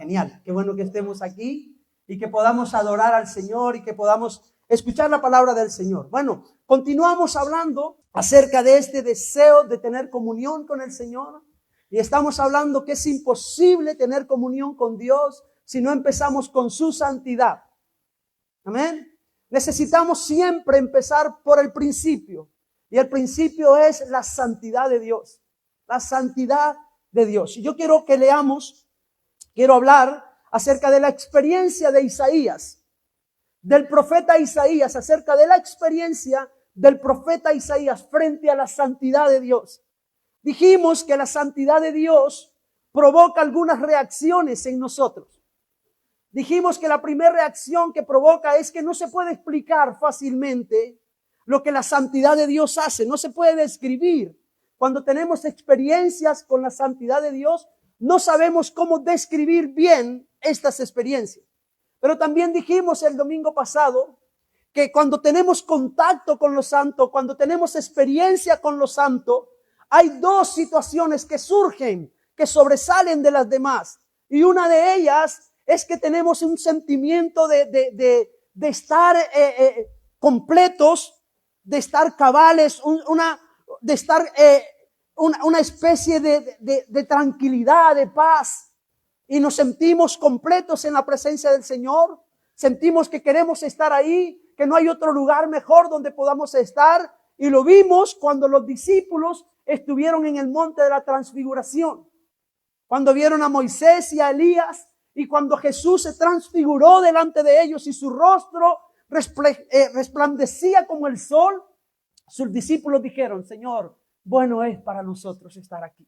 Genial, qué bueno que estemos aquí y que podamos adorar al Señor y que podamos escuchar la palabra del Señor. Bueno, continuamos hablando acerca de este deseo de tener comunión con el Señor y estamos hablando que es imposible tener comunión con Dios si no empezamos con su santidad. Amén. Necesitamos siempre empezar por el principio y el principio es la santidad de Dios. La santidad de Dios. Y yo quiero que leamos, quiero hablar acerca de la experiencia de Isaías, del profeta Isaías, acerca de la experiencia del profeta Isaías frente a la santidad de Dios. Dijimos que la santidad de Dios provoca algunas reacciones en nosotros. Dijimos que la primera reacción que provoca es que no se puede explicar fácilmente lo que la santidad de Dios hace, no se puede describir. Cuando tenemos experiencias con la santidad de Dios, no sabemos cómo describir bien estas experiencias. Pero también dijimos el domingo pasado que cuando tenemos contacto con lo santo, cuando tenemos experiencia con lo santo, hay dos situaciones que surgen, que sobresalen de las demás. Y una de ellas es que tenemos un sentimiento de estar completos, de estar cabales, de estar una especie de tranquilidad, de paz. Y nos sentimos completos en la presencia del Señor. Sentimos que queremos estar ahí, que no hay otro lugar mejor donde podamos estar. Y lo vimos cuando los discípulos estuvieron en el monte de la transfiguración. Cuando vieron a Moisés y a Elías. Y cuando Jesús se transfiguró delante de ellos y su rostro resplandecía como el sol, sus discípulos dijeron: Señor, bueno es para nosotros estar aquí.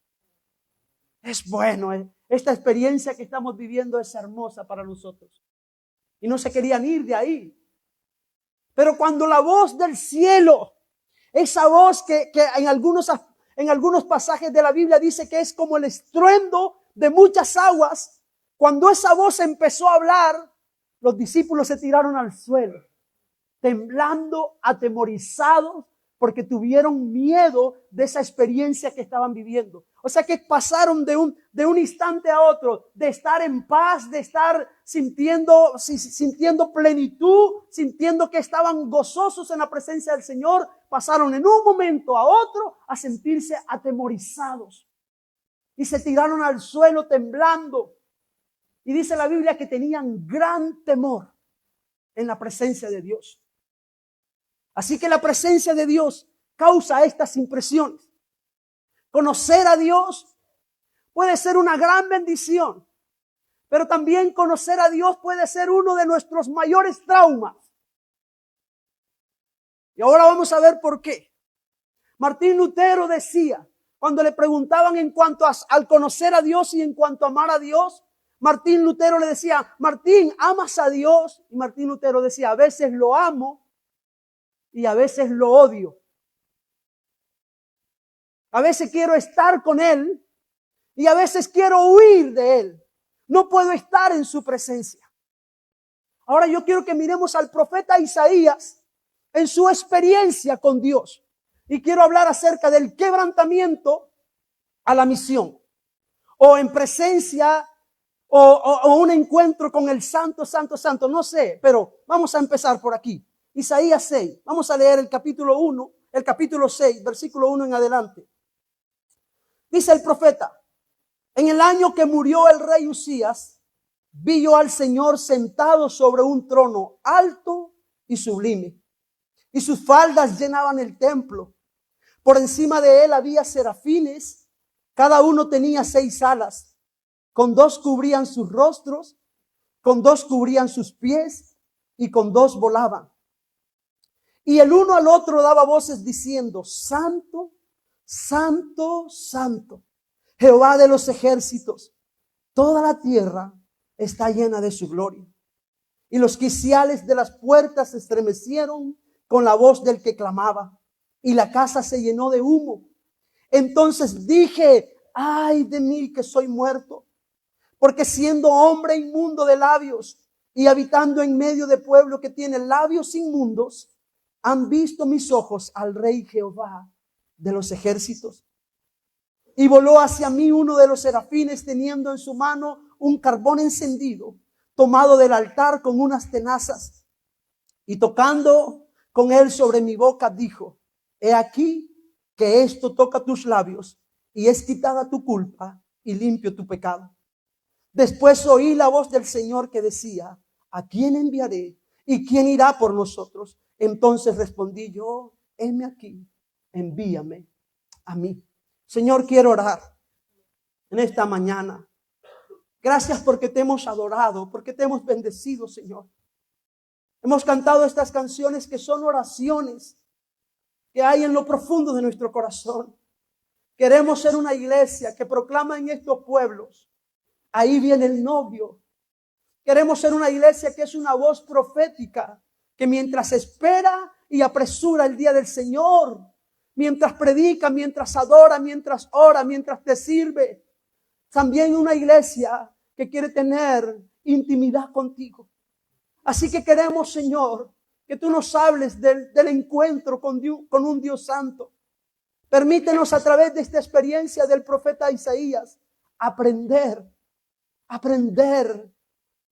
Es bueno, esta experiencia que estamos viviendo es hermosa para nosotros. Y no se querían ir de ahí. Pero cuando la voz del cielo, esa voz que en algunos pasajes de la Biblia dice que es como el estruendo de muchas aguas, cuando esa voz empezó a hablar, los discípulos se tiraron al suelo, temblando, atemorizados, porque tuvieron miedo de esa experiencia que estaban viviendo. O sea que pasaron de un instante a otro, de estar en paz, de estar sintiendo plenitud, sintiendo que estaban gozosos en la presencia del Señor, pasaron en un momento a otro a sentirse atemorizados. Y se tiraron al suelo temblando. Y dice la Biblia que tenían gran temor en la presencia de Dios. Así que la presencia de Dios causa estas impresiones. Conocer a Dios puede ser una gran bendición, pero también conocer a Dios puede ser uno de nuestros mayores traumas. Y ahora vamos a ver por qué. Martín Lutero decía, cuando le preguntaban en cuanto al conocer a Dios y en cuanto a amar a Dios, Martín Lutero le decía: Martín, ¿amas a Dios? Y Martín Lutero decía: a veces lo amo y a veces lo odio. A veces quiero estar con Él y a veces quiero huir de Él. No puedo estar en su presencia. Ahora yo quiero que miremos al profeta Isaías en su experiencia con Dios. Y quiero hablar acerca del quebrantamiento a la misión. O en presencia o un encuentro con el santo, santo, santo. No sé, pero vamos a empezar por aquí. Isaías 6. Vamos a leer el capítulo 1, el capítulo 6, versículo 1 en adelante. Dice el profeta: en el año que murió el rey Usías, vi yo al Señor sentado sobre un trono alto y sublime, y sus faldas llenaban el templo. Por encima de él había serafines, cada uno tenía 6 alas. Con 2 cubrían sus rostros, con 2 cubrían sus pies, y con 2 volaban. Y el uno al otro daba voces diciendo: Santo, Santo, Santo, Jehová de los ejércitos, toda la tierra está llena de su gloria. Y los quiciales de las puertas se estremecieron con la voz del que clamaba, y la casa se llenó de humo. Entonces dije: ay de mí que soy muerto, porque siendo hombre inmundo de labios y habitando en medio de pueblo que tiene labios inmundos, han visto mis ojos al Rey Jehová de los ejércitos. Y voló hacia mí uno de los serafines teniendo en su mano un carbón encendido tomado del altar con unas tenazas, y tocando con él sobre mi boca dijo: he aquí que esto toca tus labios y es quitada tu culpa y limpio tu pecado. Después oí la voz del Señor que decía: ¿a quién enviaré? ¿Y quién irá por nosotros? Entonces respondí yo: heme aquí, envíame a mí. Señor, quiero orar en esta mañana. Gracias porque te hemos adorado, porque te hemos bendecido, Señor. Hemos cantado estas canciones que son oraciones que hay en lo profundo de nuestro corazón. Queremos ser una iglesia que proclama en estos pueblos: ahí viene el novio. Queremos ser una iglesia que es una voz profética, que mientras espera y apresura el día del Señor, mientras predica, mientras adora, mientras ora, mientras te sirve. También una iglesia que quiere tener intimidad contigo. Así que queremos, Señor, que tú nos hables del encuentro con un Dios santo. Permítenos a través de esta experiencia del profeta Isaías aprender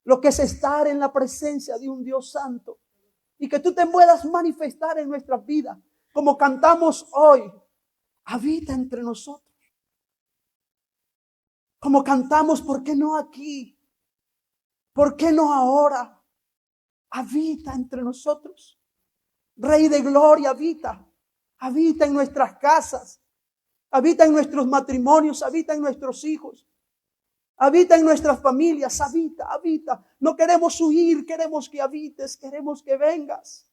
lo que es estar en la presencia de un Dios santo. Y que tú te puedas manifestar en nuestras vidas. Como cantamos hoy: habita entre nosotros. Como cantamos: ¿por qué no aquí? ¿Por qué no ahora? Habita entre nosotros. Rey de gloria, habita. Habita en nuestras casas. Habita en nuestros matrimonios. Habita en nuestros hijos. Habita en nuestras familias. Habita. No queremos huir, queremos que habites, queremos que vengas.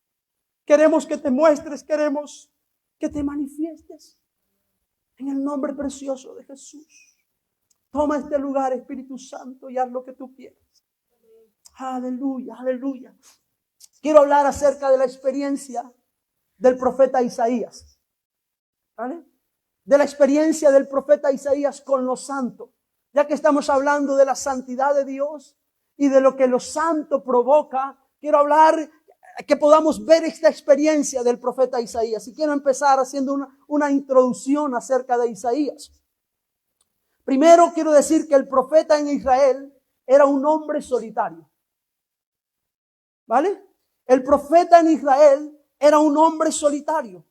Queremos que te muestres, queremos que te manifiestes. En el nombre precioso de Jesús. Toma este lugar, Espíritu Santo, y haz lo que tú quieras. Aleluya, aleluya. Quiero hablar acerca de la experiencia del profeta Isaías. ¿Vale? De la experiencia del profeta Isaías con lo santo. Ya que estamos hablando de la santidad de Dios y de lo que lo santo provoca, quiero hablar que podamos ver esta experiencia del profeta Isaías. Y quiero empezar haciendo una introducción acerca de Isaías. Primero quiero decir que el profeta en Israel era un hombre solitario. ¿Vale? El profeta en Israel era un hombre solitario,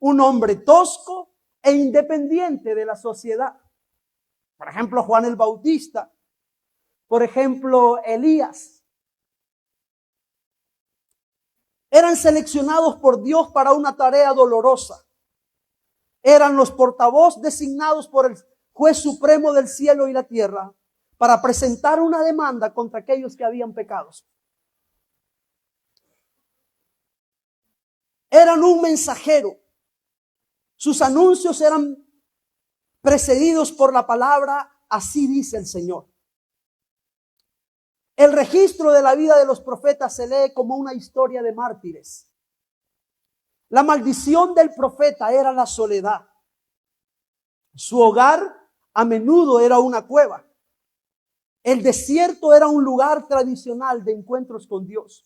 un hombre tosco e independiente de la sociedad. Por ejemplo, Juan el Bautista. Por ejemplo, Elías. Eran seleccionados por Dios para una tarea dolorosa. Eran los portavoz designados por el juez supremo del cielo y la tierra para presentar una demanda contra aquellos que habían pecado. Eran un mensajero. Sus anuncios eran precedidos por la palabra: así dice el Señor. El registro de la vida de los profetas se lee como una historia de mártires. La maldición del profeta era la soledad. Su hogar a menudo era una cueva. El desierto era un lugar tradicional de encuentros con Dios.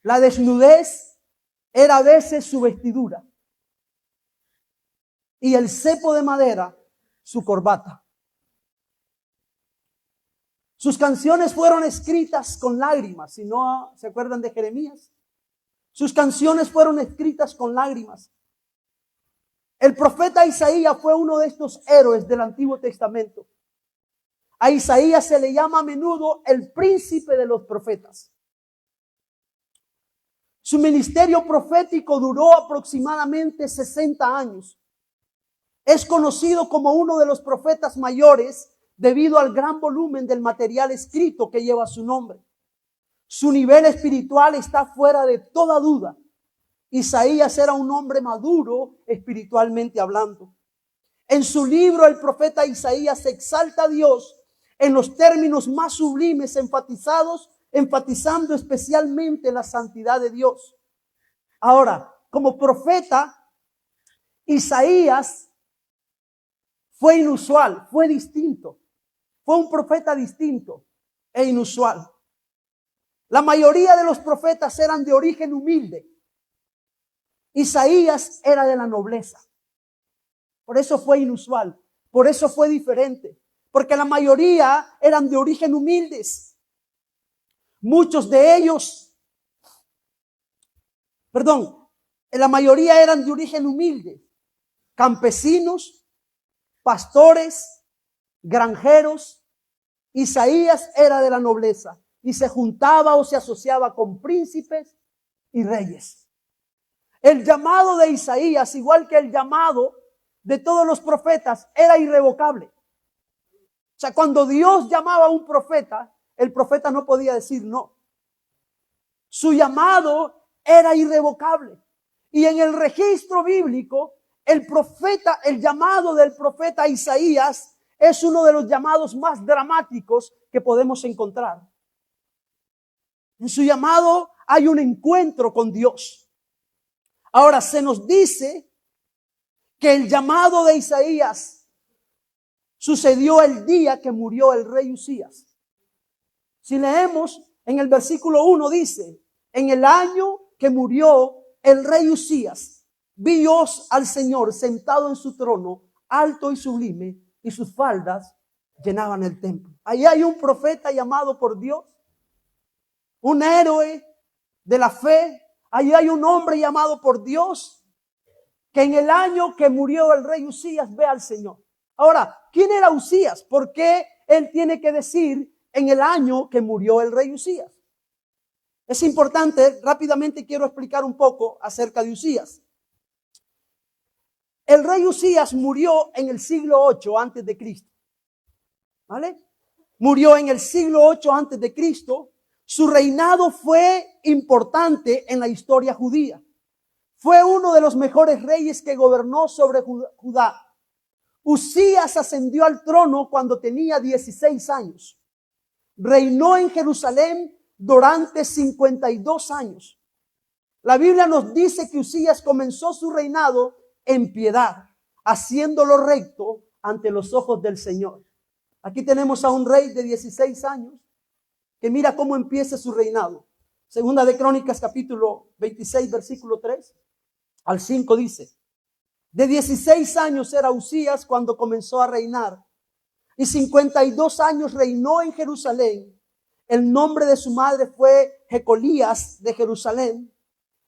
La desnudez era a veces su vestidura. Y el cepo de madera, su corbata. Sus canciones fueron escritas con lágrimas. Si no se acuerdan de Jeremías. Sus canciones fueron escritas con lágrimas. El profeta Isaías fue uno de estos héroes del Antiguo Testamento. A Isaías se le llama a menudo el príncipe de los profetas. Su ministerio profético duró aproximadamente 60 años. Es conocido como uno de los profetas mayores debido al gran volumen del material escrito que lleva su nombre. Su nivel espiritual está fuera de toda duda. Isaías era un hombre maduro espiritualmente hablando. En su libro el profeta Isaías exalta a Dios en los términos más sublimes, enfatizando especialmente la santidad de Dios. Ahora, como profeta, Isaías fue inusual, fue distinto. Fue un profeta distinto e inusual. La mayoría de los profetas eran de origen humilde. Isaías era de la nobleza. Por eso fue inusual, por eso fue diferente. porque la mayoría eran de origen humildes. Muchos de ellos, la mayoría eran de origen humilde, campesinos, pastores, granjeros. Isaías era de la nobleza y se juntaba o se asociaba con príncipes y reyes. El llamado de Isaías, igual que el llamado de todos los profetas, era irrevocable. O sea, cuando Dios llamaba a un profeta, el profeta no podía decir no. Su llamado era irrevocable. Y en el registro bíblico, el llamado del profeta Isaías es uno de los llamados más dramáticos que podemos encontrar. En su llamado hay un encuentro con Dios. Ahora se nos dice que el llamado de Isaías sucedió el día que murió el rey Usías. Si leemos en el versículo 1 dice, en el año que murió el rey Usías, vi yo al Señor sentado en su trono, alto y sublime, y sus faldas llenaban el templo. Ahí hay un profeta llamado por Dios, un héroe de la fe. Ahí hay un hombre llamado por Dios, que en el año que murió el rey Usías ve al Señor. Ahora, ¿quién era Usías? ¿Por qué él tiene que decir en el año que murió el rey Usías? Es importante, rápidamente quiero explicar un poco acerca de Usías. El rey Usías murió en el siglo 8 antes de Cristo. ¿Vale? Murió en el siglo 8 antes de Cristo. Su reinado fue importante en la historia judía. Fue uno de los mejores reyes que gobernó sobre Judá. Usías ascendió al trono cuando tenía 16 años. Reinó en Jerusalén durante 52 años. La Biblia nos dice que Usías comenzó su reinado en piedad, haciéndolo recto ante los ojos del Señor. Aquí tenemos a un rey de 16 años que mira cómo empieza su reinado. Segunda de Crónicas, capítulo 26, versículo 3 al 5 dice, de 16 años era Usías cuando comenzó a reinar, y 52 años reinó en Jerusalén. El nombre de su madre fue Jecolías de Jerusalén,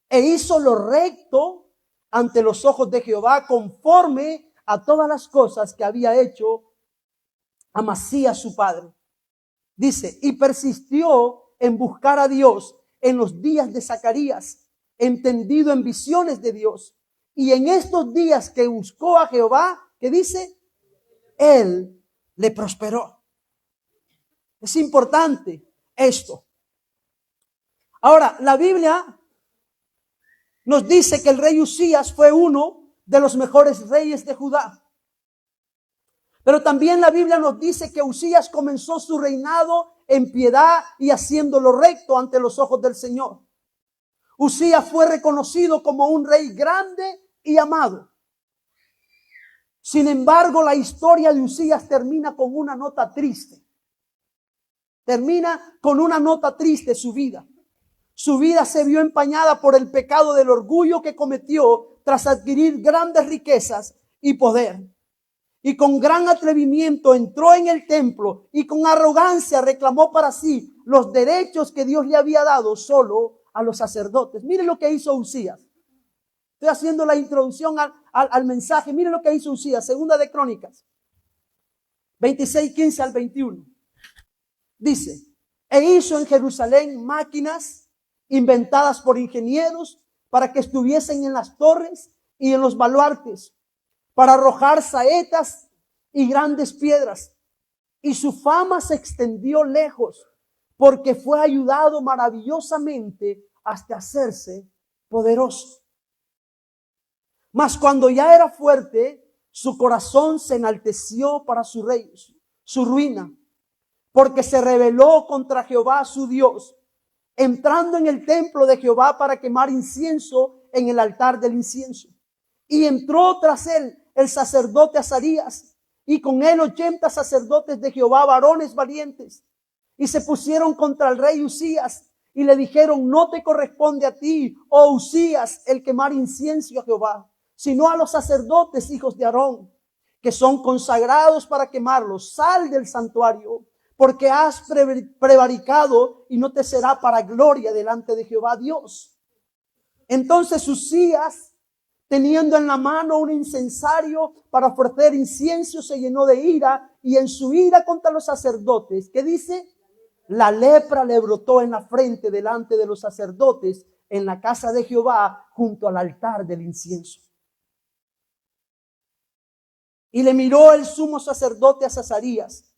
e hizo lo recto ante los ojos de Jehová, conforme a todas las cosas que había hecho Amasías su padre. Dice, y persistió en buscar a Dios en los días de Zacarías, entendido en visiones de Dios. Y en estos días que buscó a Jehová, ¿qué dice? Él le prosperó. Es importante esto. Ahora, la Biblia nos dice que el rey Usías fue uno de los mejores reyes de Judá. Pero también la Biblia nos dice que Usías comenzó su reinado en piedad y haciendo lo recto ante los ojos del Señor. Usías fue reconocido como un rey grande y amado. Sin embargo, la historia de Usías termina con una nota triste. Termina con una nota triste su vida. Su vida se vio empañada por el pecado del orgullo que cometió tras adquirir grandes riquezas y poder. Y con gran atrevimiento entró en el templo y con arrogancia reclamó para sí los derechos que Dios le había dado solo a los sacerdotes. Miren lo que hizo Usías. Estoy haciendo la introducción al mensaje. Miren lo que hizo Usías. Segunda de Crónicas 26, 15 al 21. Dice, e hizo en Jerusalén máquinas inventadas por ingenieros para que estuviesen en las torres y en los baluartes, para arrojar saetas y grandes piedras. Y su fama se extendió lejos, porque fue ayudado maravillosamente hasta hacerse poderoso. Mas cuando ya era fuerte, su corazón se enalteció para su ruina, porque se rebeló contra Jehová su Dios, entrando en el templo de Jehová para quemar incienso en el altar del incienso. Y entró tras él el sacerdote Azarías, y con él 80 sacerdotes de Jehová, varones valientes, y se pusieron contra el rey Usías, y le dijeron, no te corresponde a ti, oh Usías, el quemar incienso a Jehová, sino a los sacerdotes, hijos de Aarón. que son consagrados para quemarlos, sal del santuario, porque has prevaricado y no te será para gloria delante de Jehová Dios. Entonces Uzías, teniendo en la mano un incensario para ofrecer incienso, se llenó de ira, y en su ira contra los sacerdotes, ¿qué dice? La lepra le brotó en la frente delante de los sacerdotes en la casa de Jehová junto al altar del incienso. Y le miró el sumo sacerdote a Azarías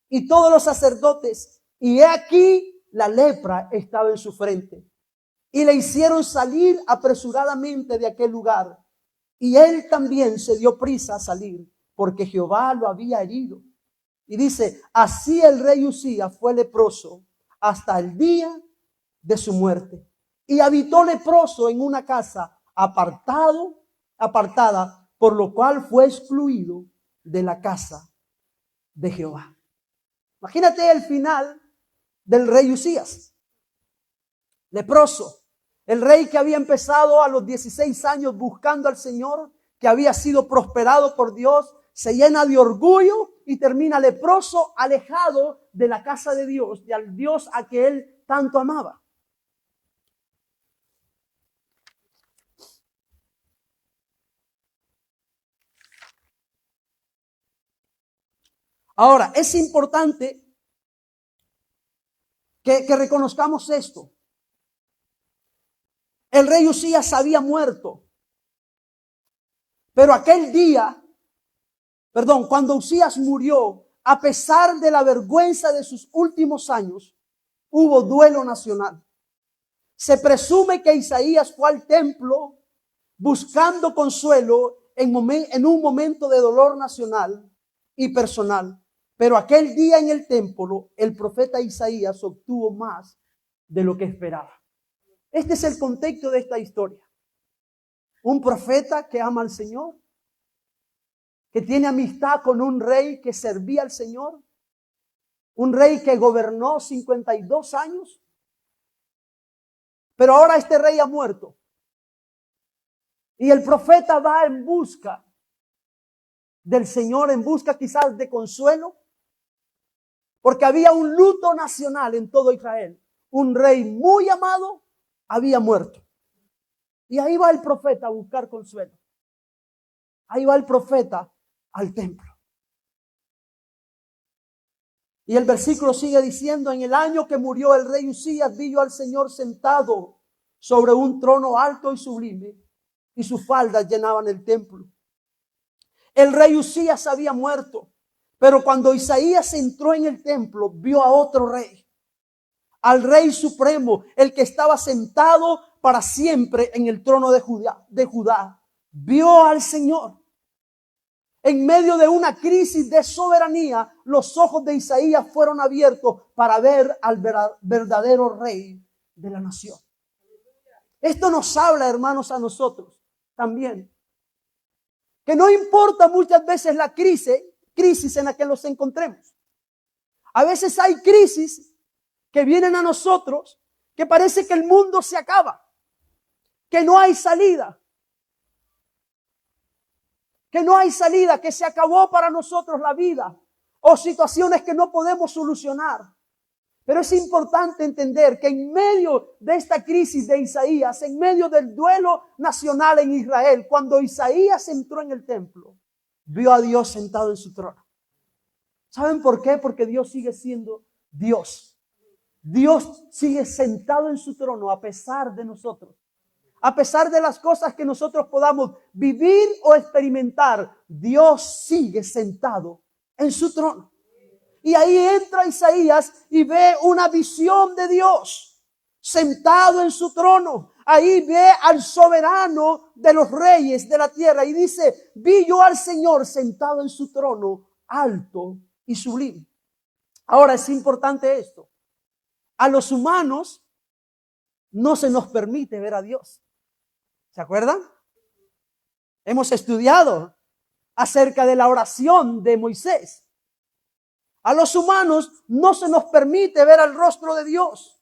y todos los sacerdotes, y he aquí la lepra estaba en su frente. Y le hicieron salir apresuradamente de aquel lugar. Y él también se dio prisa a salir, porque Jehová lo había herido. Y dice, así el rey Uzías fue leproso hasta el día de su muerte. Y habitó leproso en una casa apartada, por lo cual fue excluido de la casa de Jehová. Imagínate el final del rey Uzías. Leproso. El rey que había empezado a los 16 años buscando al Señor, que había sido prosperado por Dios, se llena de orgullo y termina leproso, alejado de la casa de Dios, del Dios a que él tanto amaba. Ahora, es importante que reconozcamos esto. El rey Uzías había muerto, pero cuando Uzías murió, a pesar de la vergüenza de sus últimos años, hubo duelo nacional. Se presume que Isaías fue al templo buscando consuelo en un momento de dolor nacional y personal. Pero aquel día en el templo, el profeta Isaías obtuvo más de lo que esperaba. Este es el contexto de esta historia. Un profeta que ama al Señor, que tiene amistad con un rey que servía al Señor, un rey que gobernó 52 años, pero ahora este rey ha muerto. Y el profeta va en busca del Señor, en busca quizás de consuelo, porque había un luto nacional en todo Israel. Un rey muy amado había muerto. Y ahí va el profeta a buscar consuelo. Ahí va el profeta al templo. Y el versículo sigue diciendo, en el año que murió el rey Uzías, vi yo al Señor sentado sobre un trono alto y sublime, y sus faldas llenaban el templo. El rey Uzías había muerto, pero cuando Isaías entró en el templo, vio a otro rey, al rey supremo, el que estaba sentado para siempre en el trono de Judá. Vio al Señor. En medio de una crisis de soberanía, los ojos de Isaías fueron abiertos para ver al verdadero rey de la nación. Esto nos habla, hermanos, a nosotros también. Que no importa muchas veces la crisis en la que nos encontremos. A veces hay crisis que vienen a nosotros que parece que el mundo se acaba, que no hay salida. Que se acabó para nosotros la vida, o situaciones que no podemos solucionar. Pero es importante entender que en medio de esta crisis de Isaías, en medio del duelo nacional en Israel, cuando Isaías entró en el templo, vio a Dios sentado en su trono. ¿Saben por qué? Porque Dios sigue siendo Dios. Dios sigue sentado en su trono a pesar de nosotros. A pesar de las cosas que nosotros podamos vivir o experimentar, Dios sigue sentado en su trono. Y ahí entra Isaías y ve una visión de Dios sentado en su trono. Ahí ve al soberano de los reyes de la tierra y dice, vi yo al Señor sentado en su trono, alto y sublime. Ahora es importante esto. A los humanos no se nos permite ver a Dios. ¿Se acuerdan? Hemos estudiado acerca de la oración de Moisés. A los humanos no se nos permite ver el rostro de Dios.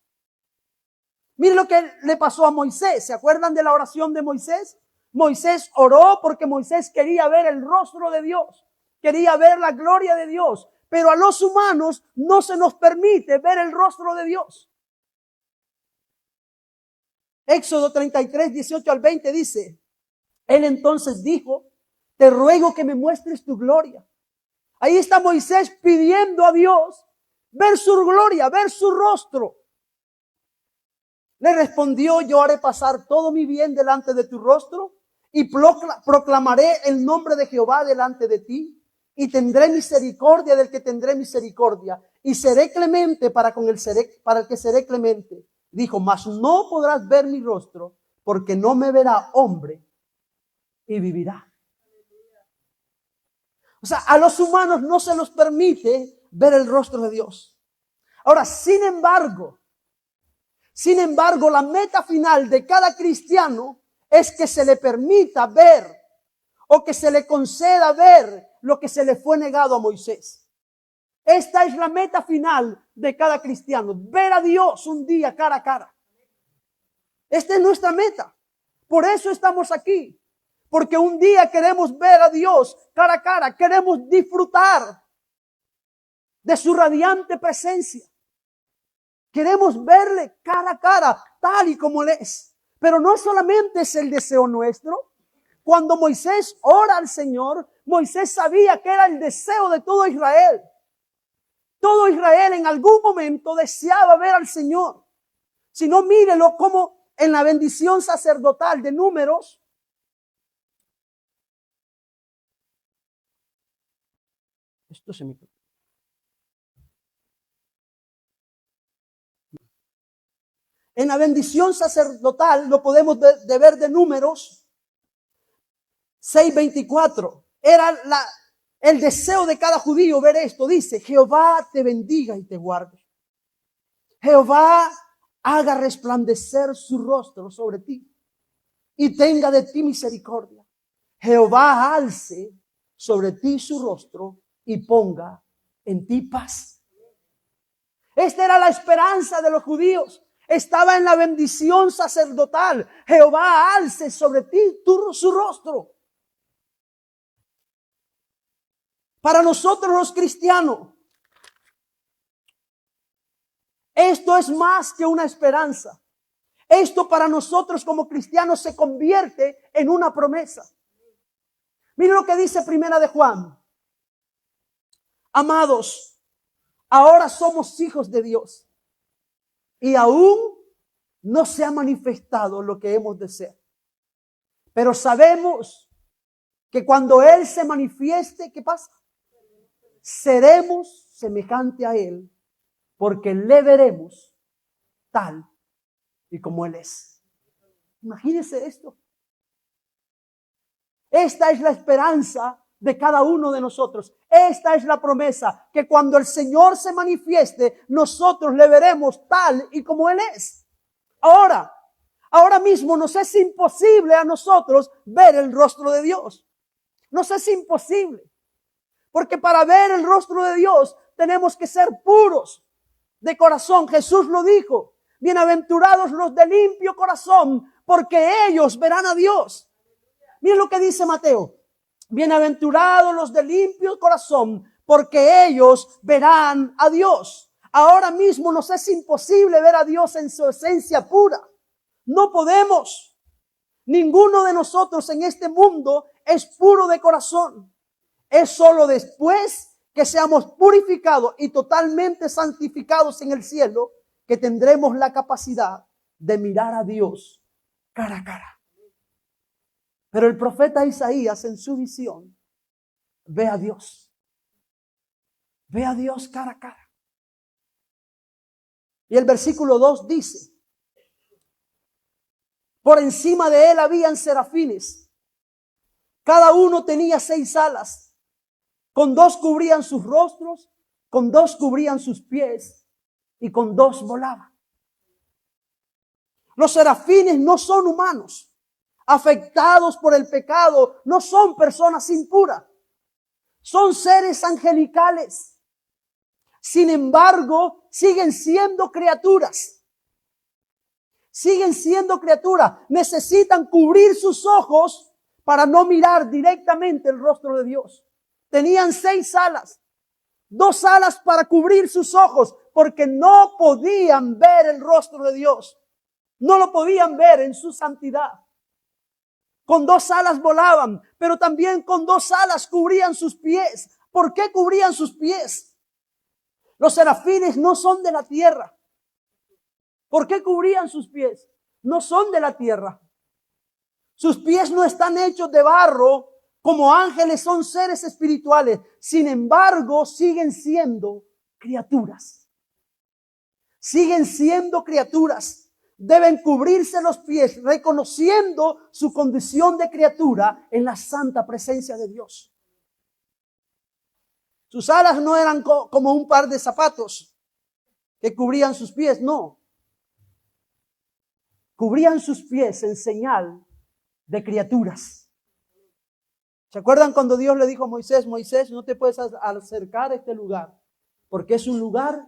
Miren lo que le pasó a Moisés. ¿Se acuerdan de la oración de Moisés? Moisés oró porque Moisés quería ver el rostro de Dios. quería ver la gloria de Dios, pero a los humanos no se nos permite ver el rostro de Dios. Éxodo 33, 18 al 20 dice, él entonces dijo, te ruego que me muestres tu gloria. Ahí está Moisés pidiendo a Dios ver su gloria, ver su rostro. Le respondió, yo haré pasar todo mi bien delante de tu rostro y proclamaré el nombre de Jehová delante de ti y tendré misericordia del que tendré misericordia y seré clemente para el que seré clemente. Dijo, mas no podrás ver mi rostro porque no me verá hombre y vivirá. O sea, a los humanos no se nos permite ver el rostro de Dios. Ahora, sin embargo, la meta final de cada cristiano es que se le permita ver o que se le conceda ver lo que se le fue negado a Moisés. Esta es la meta final de cada cristiano, ver a Dios un día cara a cara. Esta es nuestra meta. Por eso estamos aquí. Porque un día queremos ver a Dios cara a cara, queremos disfrutar de su radiante presencia. Queremos verle cara a cara, tal y como Él es. Pero no solamente es el deseo nuestro. Cuando Moisés ora al Señor, Moisés sabía que era el deseo de todo Israel. Todo Israel en algún momento deseaba ver al Señor. Si no, mírelo como en la bendición sacerdotal de Números. Esto se me... En la bendición sacerdotal lo podemos ver de Números 6:24. Era el deseo de cada judío ver esto. Dice, Jehová te bendiga y te guarde. Jehová haga resplandecer su rostro sobre ti y tenga de ti misericordia. Jehová alce sobre ti su rostro y ponga en ti paz. Esta era la esperanza de los judíos. Estaba en la bendición sacerdotal. Jehová alce sobre ti su rostro. Para nosotros los cristianos, esto es más que una esperanza. Esto para nosotros como cristianos se convierte en una promesa. Miren lo que dice Primera de Juan. Amados, ahora somos hijos de Dios y aún no se ha manifestado lo que hemos de ser. Pero sabemos que cuando Él se manifieste, ¿qué pasa? Seremos semejante a Él, porque le veremos tal y como Él es. Imagínense esto. Esta es la esperanza de cada uno de nosotros. Esta es la promesa, que cuando el Señor se manifieste, nosotros le veremos tal y como Él es. Ahora mismo nos es imposible a nosotros ver el rostro de Dios. Nos es imposible. Porque para ver el rostro de Dios tenemos que ser puros de corazón. Jesús lo dijo. Bienaventurados los de limpio corazón, porque ellos verán a Dios. Miren lo que dice Mateo. Bienaventurados los de limpio corazón, porque ellos verán a Dios. Ahora mismo nos es imposible ver a Dios en su esencia pura. No podemos. Ninguno de nosotros en este mundo es puro de corazón. Es solo después que seamos purificados y totalmente santificados en el cielo que tendremos la capacidad de mirar a Dios cara a cara. Pero el profeta Isaías en su visión ve a Dios. Ve a Dios cara a cara. Y el versículo 2 dice, por encima de él habían serafines. Cada uno tenía 6 alas. Con 2 cubrían sus rostros, con 2 cubrían sus pies y con 2 volaban. Los serafines no son humanos, afectados por el pecado, no son personas impuras, son seres angelicales. Sin embargo, siguen siendo criaturas. Siguen siendo criaturas. Necesitan cubrir sus ojos para no mirar directamente el rostro de Dios. tenían 6 alas. 2 alas para cubrir sus ojos, porque no podían ver el rostro de Dios. No lo podían ver en su santidad. Con 2 alas volaban, pero también con 2 alas cubrían sus pies. ¿Por qué cubrían sus pies? Los serafines no son de la tierra. ¿Por qué cubrían sus pies? No son de la tierra. Sus pies no están hechos de barro, como ángeles, son seres espirituales. Sin embargo, siguen siendo criaturas. Siguen siendo criaturas. Deben cubrirse los pies, reconociendo su condición de criatura en la santa presencia de Dios. Sus alas no eran como un par de zapatos que cubrían sus pies, no. Cubrían sus pies en señal de criaturas. ¿Se acuerdan cuando Dios le dijo a Moisés, Moisés, no te puedes acercar a este lugar, porque es un lugar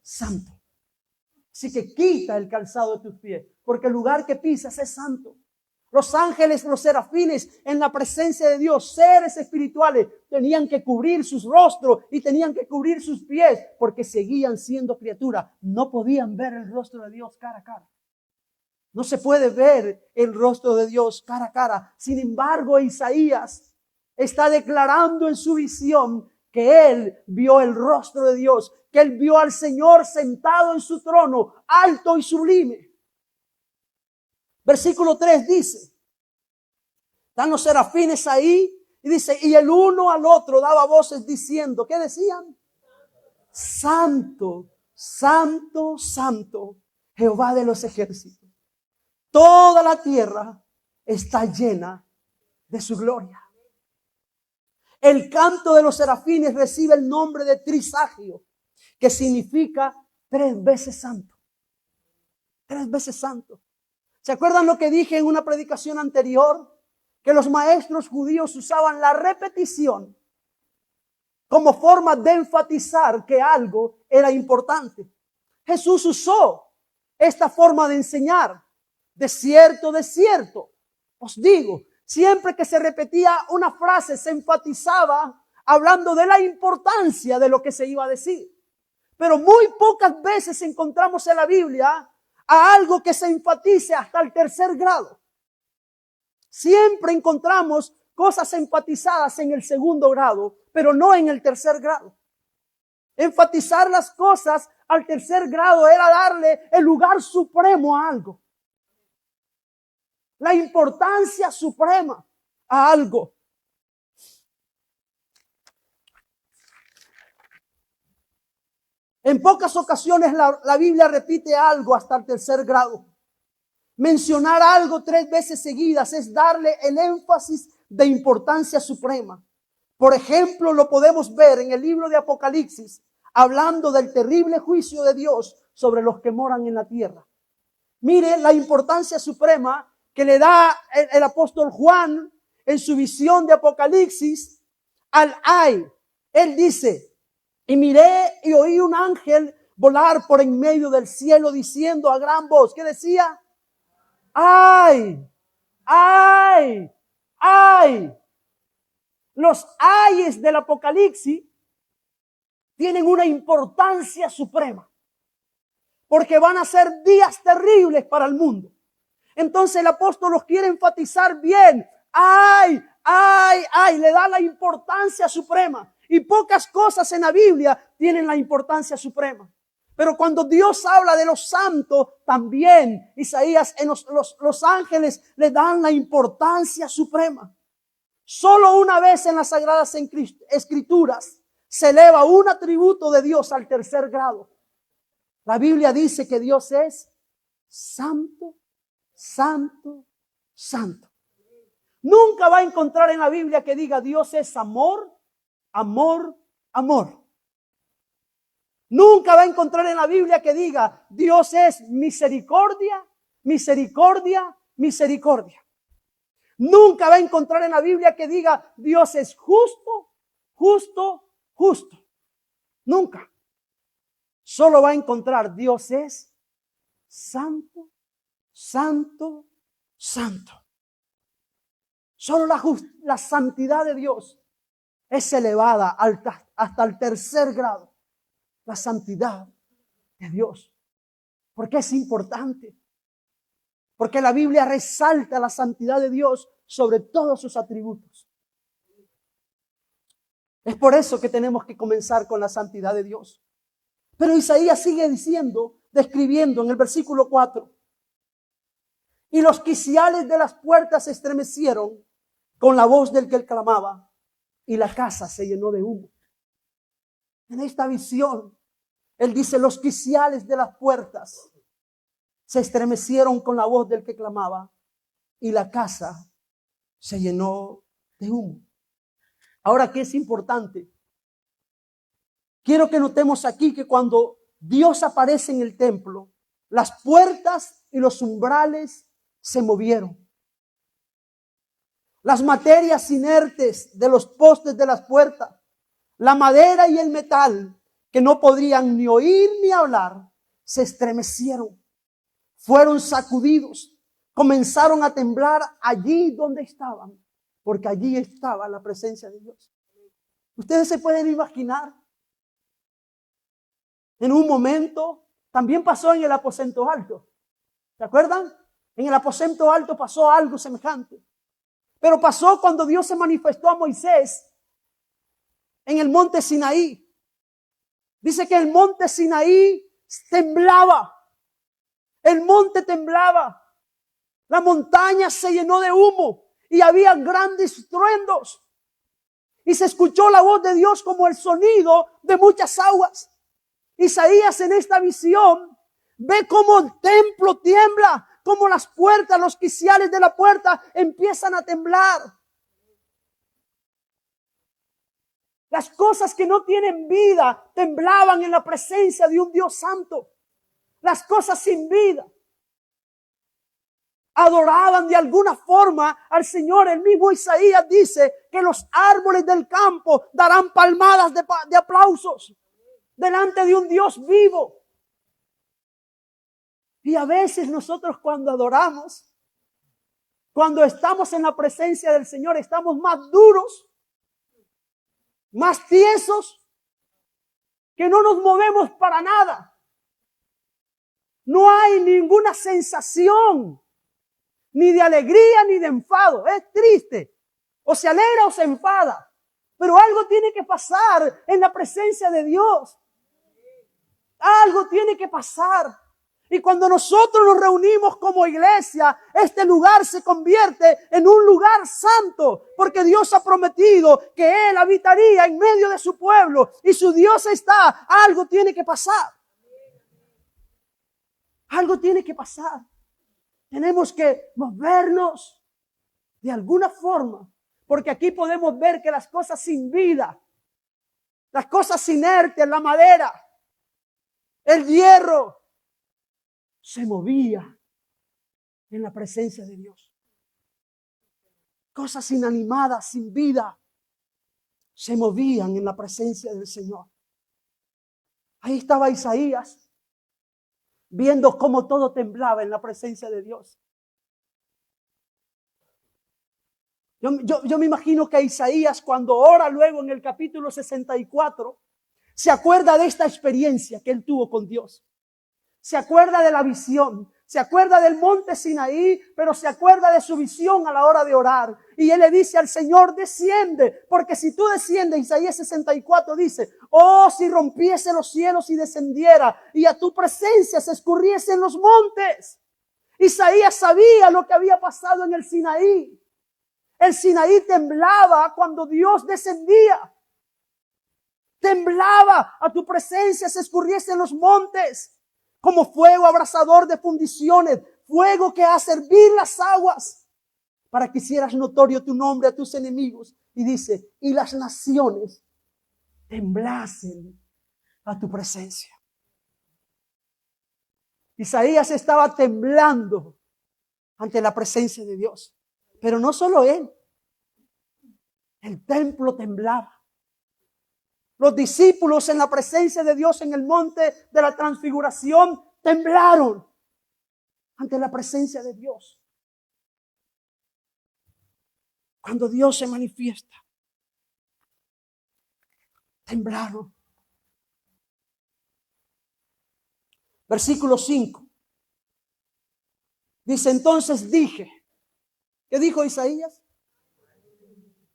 santo? Así que quita el calzado de tus pies, porque el lugar que pisas es santo. Los ángeles, los serafines, en la presencia de Dios, seres espirituales, tenían que cubrir sus rostros y tenían que cubrir sus pies, porque seguían siendo criaturas. No podían ver el rostro de Dios cara a cara. No se puede ver el rostro de Dios cara a cara. Sin embargo, Isaías está declarando en su visión que él vio el rostro de Dios, que él vio al Señor sentado en su trono, alto y sublime. Versículo 3 dice, están los serafines ahí, y dice, y el uno al otro daba voces diciendo, ¿qué decían? Santo, santo, santo, Jehová de los ejércitos. Toda la tierra está llena de su gloria. El canto de los serafines recibe el nombre de trisagio, que significa 3 veces santo. 3 veces santo. ¿Se acuerdan lo que dije en una predicación anterior? Que los maestros judíos usaban la repetición como forma de enfatizar que algo era importante. Jesús usó esta forma de enseñar. De cierto, os digo, siempre que se repetía una frase, se enfatizaba hablando de la importancia de lo que se iba a decir. Pero muy pocas veces encontramos en la Biblia a algo que se enfatice hasta el 3er grado. Siempre encontramos cosas enfatizadas en el 2º grado, pero no en el 3er grado. Enfatizar las cosas al 3er grado era darle el lugar supremo a algo. La importancia suprema a algo. En pocas ocasiones la Biblia repite algo hasta el 3er grado. Mencionar algo 3 veces seguidas es darle el énfasis de importancia suprema. Por ejemplo, lo podemos ver en el libro de Apocalipsis, hablando del terrible juicio de Dios sobre los que moran en la tierra. Mire la importancia suprema que le da el apóstol Juan en su visión de Apocalipsis al ay. Él dice, y miré y oí un ángel volar por en medio del cielo diciendo a gran voz, ¿qué decía? ¡Ay! ¡Ay! ¡Ay! Los ayes del Apocalipsis tienen una importancia suprema, porque van a ser días terribles para el mundo. Entonces el apóstol los quiere enfatizar bien. ¡Ay! ¡Ay! ¡Ay! Le da la importancia suprema. Y pocas cosas en la Biblia tienen la importancia suprema. Pero cuando Dios habla de los santos, también Isaías, en los ángeles le dan la importancia suprema. Solo una vez en las Sagradas Escrituras se eleva un atributo de Dios al 3er grado. La Biblia dice que Dios es santo, santo, santo. Nunca va a encontrar en la Biblia que diga Dios es amor, amor, amor. Nunca va a encontrar en la Biblia que diga Dios es misericordia, misericordia, misericordia. Nunca va a encontrar en la Biblia que diga Dios es justo, justo, justo. Nunca. Solo va a encontrar Dios es santo, santo, santo. Solo la santidad de Dios es elevada hasta el tercer grado, la santidad de Dios. ¿Por qué es importante? Porque la Biblia resalta la santidad de Dios sobre todos sus atributos. Es por eso que tenemos que comenzar con la santidad de Dios. Pero Isaías sigue diciendo, describiendo en el versículo 4. Y los quiciales de las puertas se estremecieron con la voz del que clamaba, y la casa se llenó de humo. En esta visión, él dice, los quiciales de las puertas se estremecieron con la voz del que clamaba, y la casa se llenó de humo. Ahora, ¿qué es importante? Quiero que notemos aquí que cuando Dios aparece en el templo, las puertas y los umbrales se movieron. Las materias inertes de los postes de las puertas, la madera y el metal, que no podrían ni oír ni hablar, se estremecieron, fueron sacudidos, comenzaron a temblar allí donde estaban, porque allí estaba la presencia de Dios. Ustedes se pueden imaginar, en un momento, también pasó en el aposento alto. ¿Se acuerdan? En el aposento alto pasó algo semejante. Pero pasó cuando Dios se manifestó a Moisés en el monte Sinaí. Dice que el monte Sinaí temblaba. El monte temblaba. La montaña se llenó de humo y había grandes truendos. Y se escuchó la voz de Dios como el sonido de muchas aguas. Isaías en esta visión ve cómo el templo tiembla, cómo las puertas, los quiciales de la puerta empiezan a temblar. Las cosas que no tienen vida temblaban en la presencia de un Dios santo. Las cosas sin vida adoraban de alguna forma al Señor. El mismo Isaías dice que los árboles del campo darán palmadas de aplausos delante de un Dios vivo. Y a veces nosotros cuando adoramos, cuando estamos en la presencia del Señor, estamos más duros, más tiesos, que no nos movemos para nada. No hay ninguna sensación, ni de alegría, ni de enfado. Es triste. O se alegra o se enfada. Pero algo tiene que pasar en la presencia de Dios. Algo tiene que pasar. Y cuando nosotros nos reunimos como iglesia, este lugar se convierte en un lugar santo, porque Dios ha prometido que Él habitaría en medio de su pueblo y su Dios está. Algo tiene que pasar. Algo tiene que pasar. Tenemos que movernos de alguna forma, porque aquí podemos ver que las cosas sin vida, las cosas inertes, la madera, el hierro, se movía en la presencia de Dios. Cosas inanimadas, sin vida, se movían en la presencia del Señor. Ahí estaba Isaías, viendo cómo todo temblaba en la presencia de Dios. Yo me imagino que Isaías, cuando ora luego en el capítulo 64, se acuerda de esta experiencia que él tuvo con Dios. Se acuerda de la visión, se acuerda del monte Sinaí, pero se acuerda de su visión a la hora de orar. Y él le dice al Señor, desciende, porque si tú desciendes, Isaías 64 dice, oh, si rompiese los cielos y descendiera, y a tu presencia se escurriesen los montes. Isaías sabía lo que había pasado en el Sinaí. El Sinaí temblaba cuando Dios descendía. Temblaba, a tu presencia se escurriesen los montes. Como fuego abrasador de fundiciones, fuego que hace hervir las aguas, para que hicieras notorio tu nombre a tus enemigos. Y dice, y las naciones temblasen a tu presencia. Isaías estaba temblando ante la presencia de Dios. Pero no solo él. El templo temblaba. Los discípulos en la presencia de Dios en el monte de la transfiguración temblaron ante la presencia de Dios. Cuando Dios se manifiesta, temblaron. Versículo 5. Dice, entonces dije. ¿Qué dijo Isaías?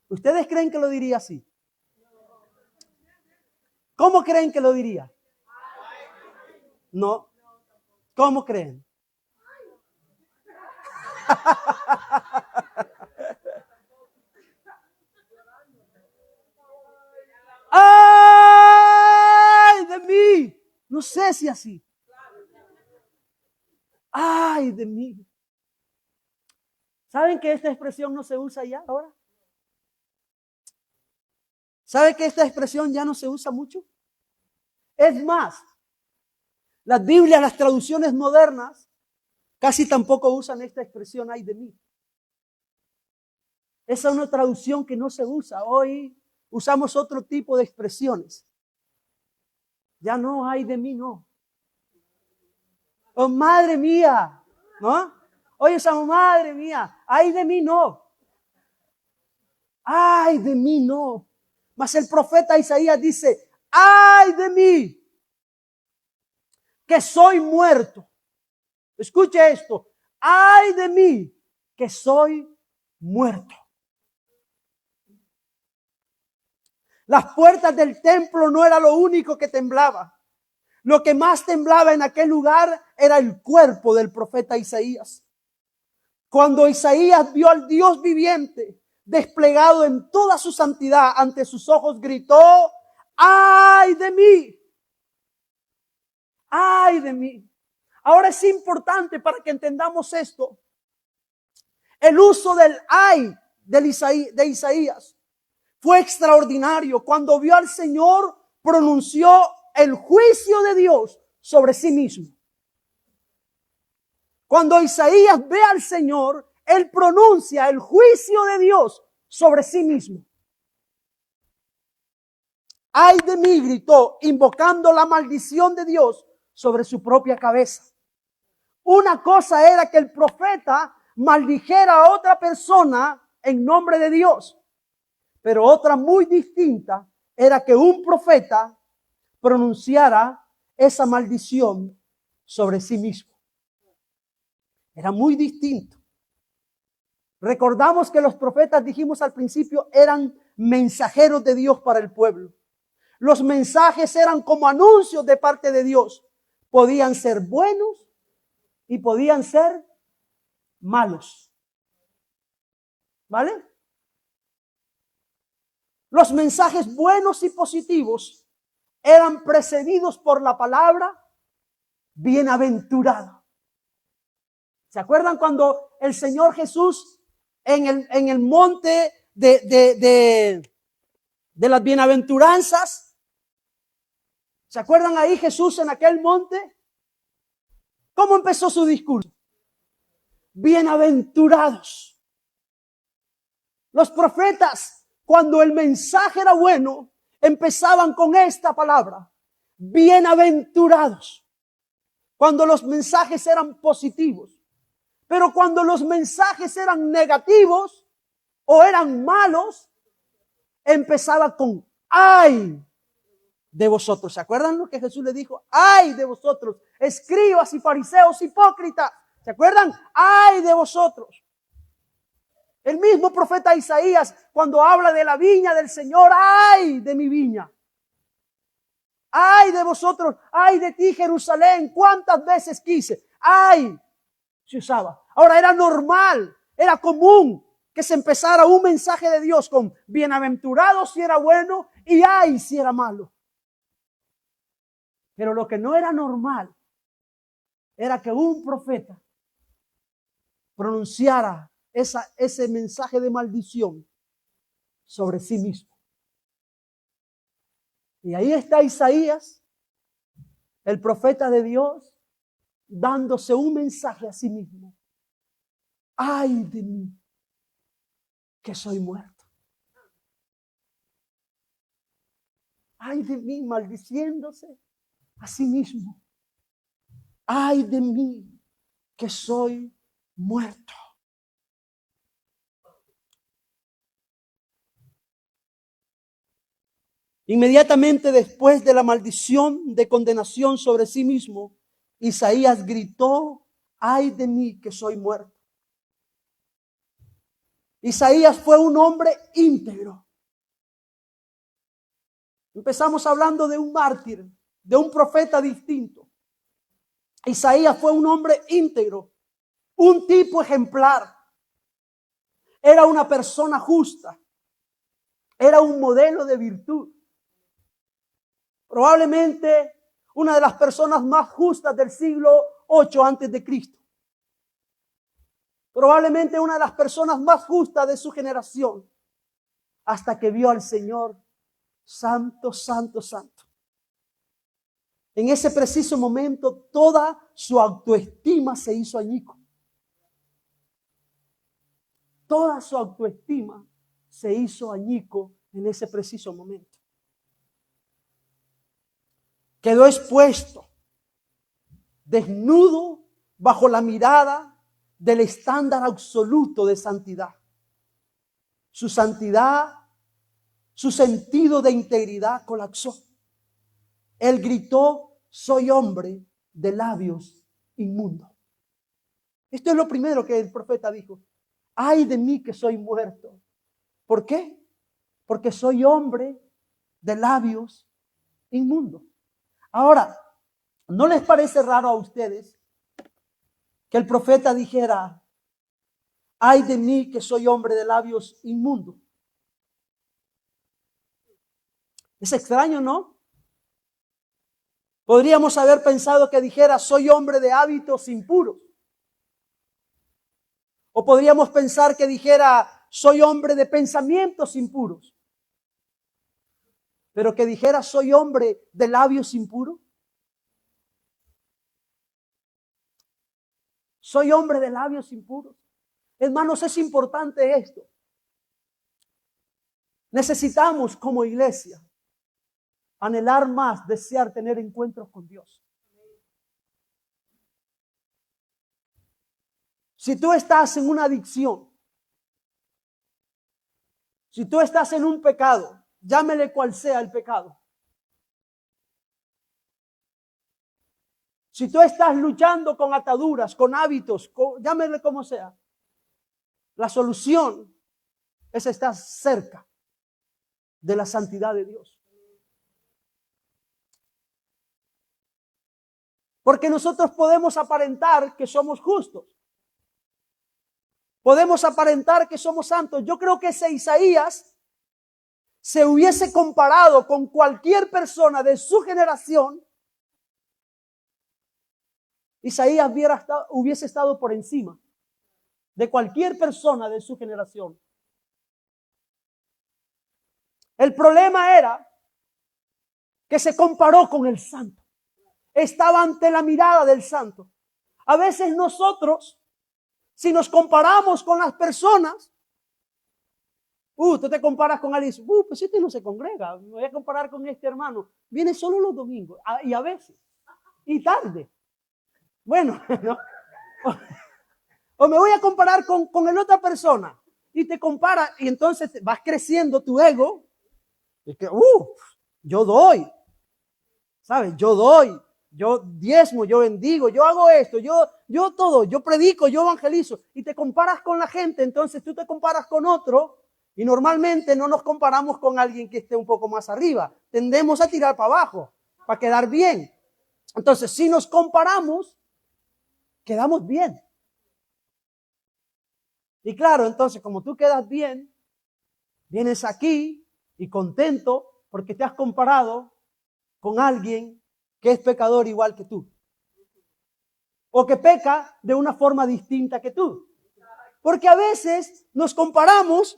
¿Ustedes creen que lo diría así? ¿Cómo creen que lo diría? No. ¿Cómo creen? ¡Ay de mí! No sé si así. ¡Ay de mí! ¿Saben que esta expresión no se usa ya ahora? ¿Saben que esta expresión ya no se usa mucho? Es más, las Biblias, las traducciones modernas, casi tampoco usan esta expresión, ay de mí. Esa es una traducción que no se usa. Hoy usamos otro tipo de expresiones. Ya no, ay de mí, no. Oh, madre mía, ¿no? Hoy usamos, madre mía, ay de mí, no. Ay de mí, no. Mas el profeta Isaías dice, ay de mí, que soy muerto. Escuche esto, ay de mí, que soy muerto. Las puertas del templo no era lo único que temblaba. Lo que más temblaba en aquel lugar era el cuerpo del profeta Isaías. Cuando Isaías vio al Dios viviente desplegado en toda su santidad ante sus ojos, gritó, ¡ay de mí! ¡Ay de mí! Ahora es importante para que entendamos esto. El uso del ay de Isaías fue extraordinario. Cuando vio al Señor, pronunció el juicio de Dios sobre sí mismo. Cuando Isaías ve al Señor, él pronuncia el juicio de Dios sobre sí mismo. Ay de mí, gritó, invocando la maldición de Dios sobre su propia cabeza. Una cosa era que el profeta maldijera a otra persona en nombre de Dios, pero otra muy distinta era que un profeta pronunciara esa maldición sobre sí mismo. Era muy distinto. Recordamos que los profetas, dijimos al principio, eran mensajeros de Dios para el pueblo. Los mensajes eran como anuncios de parte de Dios. Podían ser buenos y podían ser malos. ¿Vale? Los mensajes buenos y positivos eran precedidos por la palabra bienaventurado. ¿Se acuerdan cuando el Señor Jesús en el monte de las bienaventuranzas? ¿Se acuerdan ahí Jesús en aquel monte? ¿Cómo empezó su discurso? Bienaventurados. Los profetas, cuando el mensaje era bueno, empezaban con esta palabra. Bienaventurados. Cuando los mensajes eran positivos. Pero cuando los mensajes eran negativos o eran malos, empezaba con ay de vosotros. ¿Se acuerdan lo que Jesús le dijo? Ay de vosotros, escribas y fariseos hipócritas. ¿Se acuerdan? Ay de vosotros. El mismo profeta Isaías, cuando habla de la viña del Señor, ay de mi viña. Ay de vosotros, ay de ti Jerusalén, cuántas veces quise. Ay, se usaba. Ahora era normal, era común que se empezara un mensaje de Dios con bienaventurado si era bueno y ay si era malo. Pero lo que no era normal era que un profeta pronunciara ese mensaje de maldición sobre sí mismo. Y ahí está Isaías, el profeta de Dios, dándose un mensaje a sí mismo. Ay de mí, que soy muerto. Ay de mí, maldiciéndose a sí mismo. Ay de mí, que soy muerto. Inmediatamente después de la maldición de condenación sobre sí mismo, Isaías gritó: ay de mí que soy muerto. Isaías fue un hombre íntegro. Empezamos hablando de un mártir, de un profeta distinto. Isaías fue un hombre íntegro, un tipo ejemplar. Era una persona justa. Era un modelo de virtud. Probablemente una de las personas más justas del siglo 8 antes de Cristo. Probablemente una de las personas más justas de su generación. Hasta que vio al Señor santo, santo, santo. En ese preciso momento toda su autoestima se hizo añico. Toda su autoestima se hizo añico en ese preciso momento. Quedó expuesto, desnudo, bajo la mirada del estándar absoluto de santidad. Su santidad, su sentido de integridad colapsó. Él gritó: soy hombre de labios inmundos. Esto es lo primero que el profeta dijo: ay de mí que soy muerto. ¿Por qué? Porque soy hombre de labios inmundos. Ahora, ¿no les parece raro a ustedes que el profeta dijera: ay de mí que soy hombre de labios inmundos? Es extraño, ¿no? Podríamos haber pensado que dijera: soy hombre de hábitos impuros. O podríamos pensar que dijera: soy hombre de pensamientos impuros. Pero que dijera: soy hombre de labios impuros. Soy hombre de labios impuros. Hermanos, es importante esto. Necesitamos como iglesia anhelar más, desear tener encuentros con Dios. Si tú estás en una adicción, si tú estás en un pecado, llámele cual sea el pecado. Si tú estás luchando con ataduras, con hábitos, llámele como sea, la solución es estar cerca de la santidad de Dios. Porque nosotros podemos aparentar que somos justos. Podemos aparentar que somos santos. Yo creo que ese Isaías se hubiese comparado con cualquier persona de su generación. Isaías hubiese estado por encima de cualquier persona de su generación. El problema era que se comparó con el santo. Estaba ante la mirada del santo. A veces nosotros, si nos comparamos con las personas, tú te comparas con alguien, pues este no se congrega, me voy a comparar con este hermano, viene solo los domingos, y a veces, y tarde. Bueno, ¿no? O me voy a comparar con la otra persona, y te comparas, y entonces vas creciendo tu ego, y que, yo doy, ¿sabes? Yo doy. Yo diezmo, yo bendigo, yo hago esto, yo todo, yo predico, yo evangelizo. Y te comparas con la gente, entonces tú te comparas con otro y normalmente no nos comparamos con alguien que esté un poco más arriba. Tendemos a tirar para abajo, para quedar bien. Entonces, si nos comparamos, quedamos bien. Y claro, entonces, como tú quedas bien, vienes aquí y contento porque te has comparado con alguien que es pecador igual que tú. O que peca de una forma distinta que tú. Porque a veces nos comparamos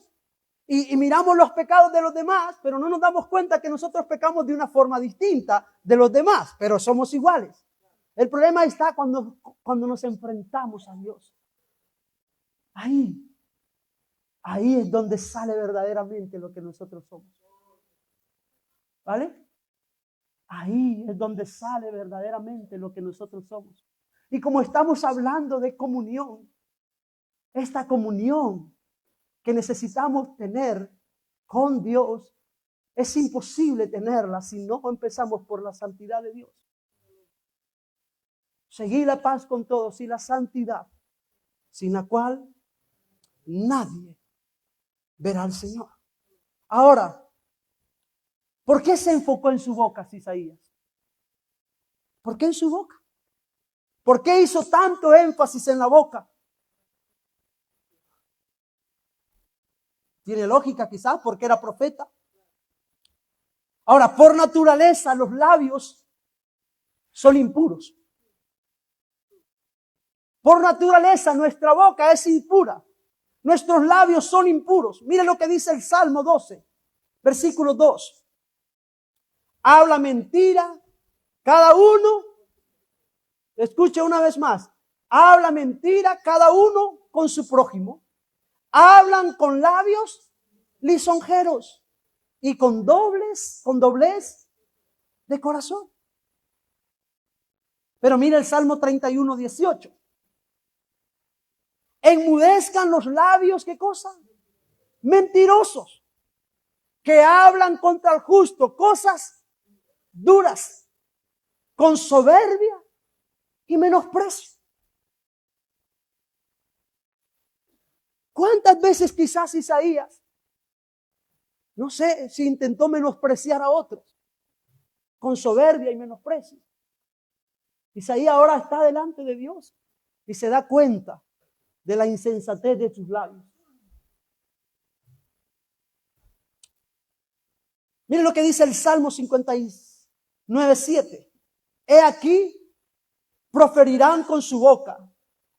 y miramos los pecados de los demás, pero no nos damos cuenta que nosotros pecamos de una forma distinta de los demás, pero somos iguales. El problema está cuando nos enfrentamos a Dios. Ahí es donde sale verdaderamente lo que nosotros somos. ¿Vale? Ahí es donde sale verdaderamente lo que nosotros somos. Y como estamos hablando de comunión, esta comunión que necesitamos tener con Dios Es imposible tenerla si no empezamos por la santidad de Dios. Seguir la paz con todos y la santidad, sin la cual nadie verá al Señor. Ahora, ¿por qué se enfocó en su boca Isaías? ¿Por qué en su boca? ¿Por qué hizo tanto énfasis en la boca? Tiene lógica quizás porque era profeta. Ahora, por naturaleza, los labios son impuros. Por naturaleza, nuestra boca es impura. Nuestros labios son impuros. Mire lo que dice el Salmo 12, versículo 2. Habla mentira cada uno. Escuche una vez más. Habla mentira cada uno con su prójimo. Hablan con labios lisonjeros y con doblez de corazón. Pero mira el Salmo 31, 18. Enmudezcan los labios, ¿qué cosa? Mentirosos, que hablan contra el justo cosas duras, con soberbia y menosprecio. ¿Cuántas veces quizás Isaías, no sé si intentó menospreciar a otros con soberbia y menosprecio? Isaías ahora está delante de Dios y se da cuenta de la insensatez de sus labios. Miren lo que dice el Salmo 59, 7. He aquí, proferirán con su boca,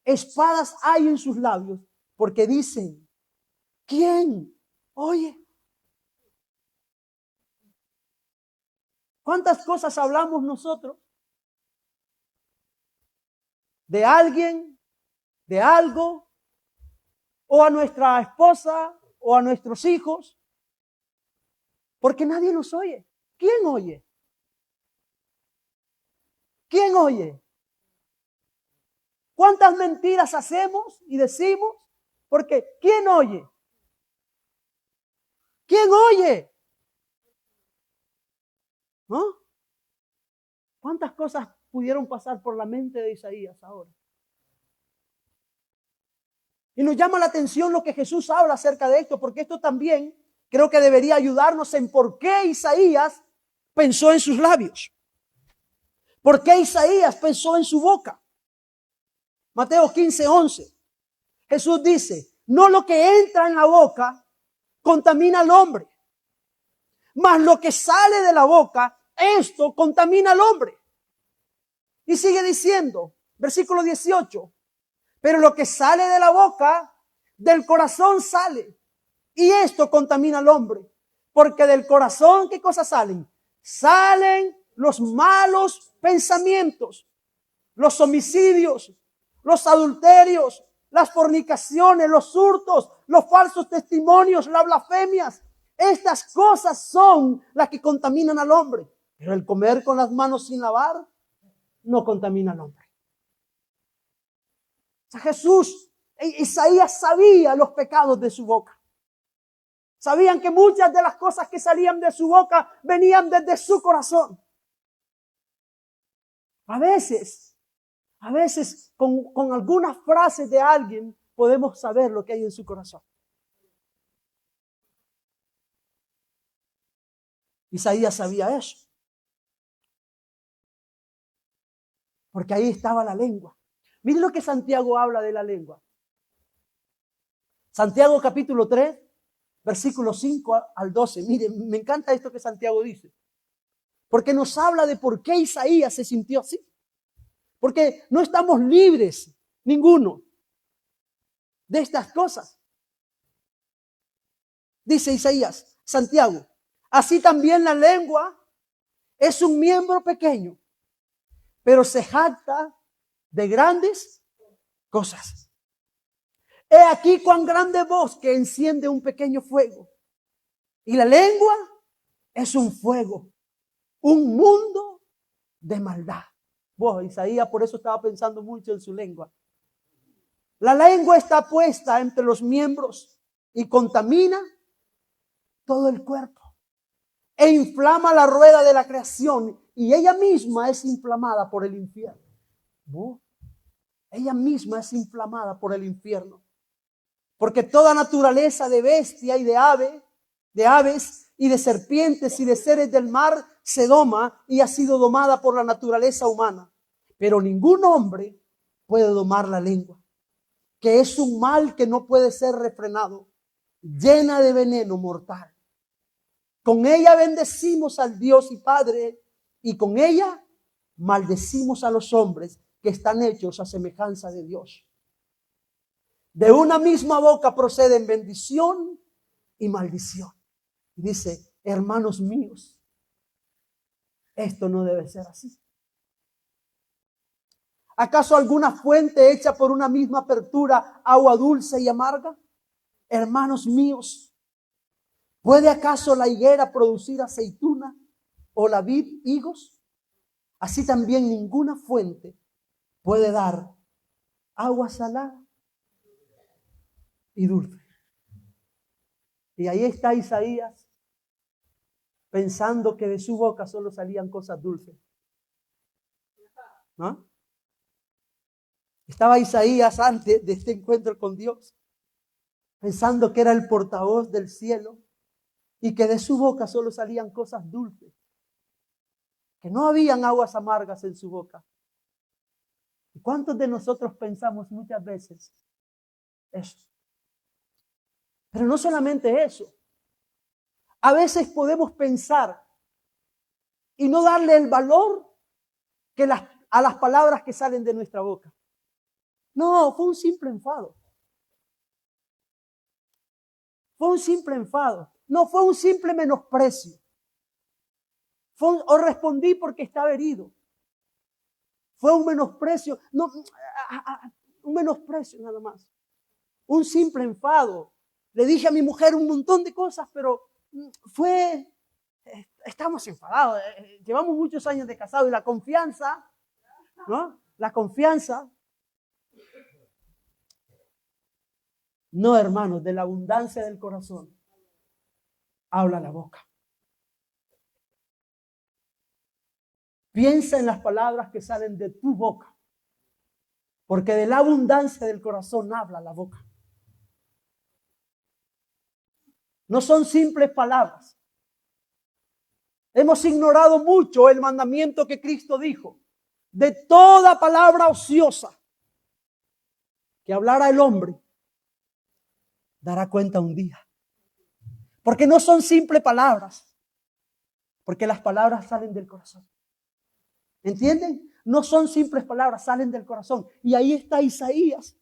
espadas hay en sus labios, porque dicen, ¿quién oye? ¿Cuántas cosas hablamos nosotros? De alguien, de algo, o a nuestra esposa, o a nuestros hijos, porque nadie nos oye. ¿Quién oye? ¿Quién oye? ¿Cuántas mentiras hacemos y decimos? Porque ¿quién oye? ¿Quién oye? ¿No? ¿Cuántas cosas pudieron pasar por la mente de Isaías ahora? Y nos llama la atención lo que Jesús habla acerca de esto, porque esto también creo que debería ayudarnos en por qué Isaías pensó en sus labios. ¿Por qué Isaías pensó en su boca? Mateo 15, 11. Jesús dice, no lo que entra en la boca contamina al hombre, mas lo que sale de la boca, esto contamina al hombre. Y sigue diciendo, versículo 18, pero lo que sale de la boca, del corazón sale, y esto contamina al hombre, porque del corazón, ¿qué cosas salen? Salen los malos pensamientos, los homicidios, los adulterios, las fornicaciones, los hurtos, los falsos testimonios, las blasfemias. Estas cosas son las que contaminan al hombre. Pero el comer con las manos sin lavar no contamina al hombre. O sea, Isaías sabía los pecados de su boca. Sabían que muchas de las cosas que salían de su boca venían desde su corazón. A veces con algunas frases de alguien podemos saber lo que hay en su corazón. Isaías sabía eso. Porque ahí estaba la lengua. Miren lo que Santiago habla de la lengua. Santiago capítulo 3, versículo 5 al 12. Miren, me encanta esto que Santiago dice. Porque nos habla de por qué Isaías se sintió así. Porque no estamos libres, ninguno, de estas cosas. Dice Isaías, Santiago, así también la lengua es un miembro pequeño, pero se jacta de grandes cosas. He aquí cuán grande bosque enciende un pequeño fuego. Y la lengua es un fuego, un mundo de maldad. Bueno, Isaías por eso estaba pensando mucho en su lengua. La lengua está puesta entre los miembros y contamina todo el cuerpo. e inflama la rueda de la creación, y ella misma es inflamada por el infierno. ¿No? Ella misma es inflamada por el infierno. Porque toda naturaleza de bestia y de aves y de serpientes y de seres del mar se doma y ha sido domada por la naturaleza humana. Pero ningún hombre puede domar la lengua, que es un mal que no puede ser refrenado, llena de veneno mortal. Con ella bendecimos al Dios y Padre, y con ella maldecimos a los hombres que están hechos a semejanza de Dios. De una misma boca proceden bendición y maldición. Dice, hermanos míos, esto no debe ser así. ¿Acaso alguna fuente hecha por una misma apertura, agua dulce y amarga? Hermanos míos, ¿puede acaso la higuera producir aceituna o la vid higos? Así también ninguna fuente puede dar agua salada y dulce. Y ahí está Isaías pensando que de su boca solo salían cosas dulces. ¿No? Estaba Isaías antes de este encuentro con Dios, pensando que era el portavoz del cielo y que de su boca solo salían cosas dulces, que no habían aguas amargas en su boca. ¿Y cuántos de nosotros pensamos muchas veces eso? Pero no solamente eso. A veces podemos pensar y no darle el valor que a las palabras que salen de nuestra boca. No, fue un simple enfado. Fue un simple enfado. No fue un simple menosprecio. O respondí porque estaba herido. Fue un menosprecio. No, un menosprecio nada más. Un simple enfado. Le dije a mi mujer un montón de cosas, pero estamos enfadados. Llevamos muchos años de casado y la confianza, ¿no? La confianza. No, hermanos, de la abundancia del corazón habla la boca. Piensa en las palabras que salen de tu boca, porque de la abundancia del corazón habla la boca. No son simples palabras. Hemos ignorado mucho el mandamiento que Cristo dijo. De toda palabra ociosa que hablara el hombre, dará cuenta un día. Porque no son simples palabras, porque las palabras salen del corazón. ¿Entienden? No son simples palabras, salen del corazón. Y ahí está Isaías,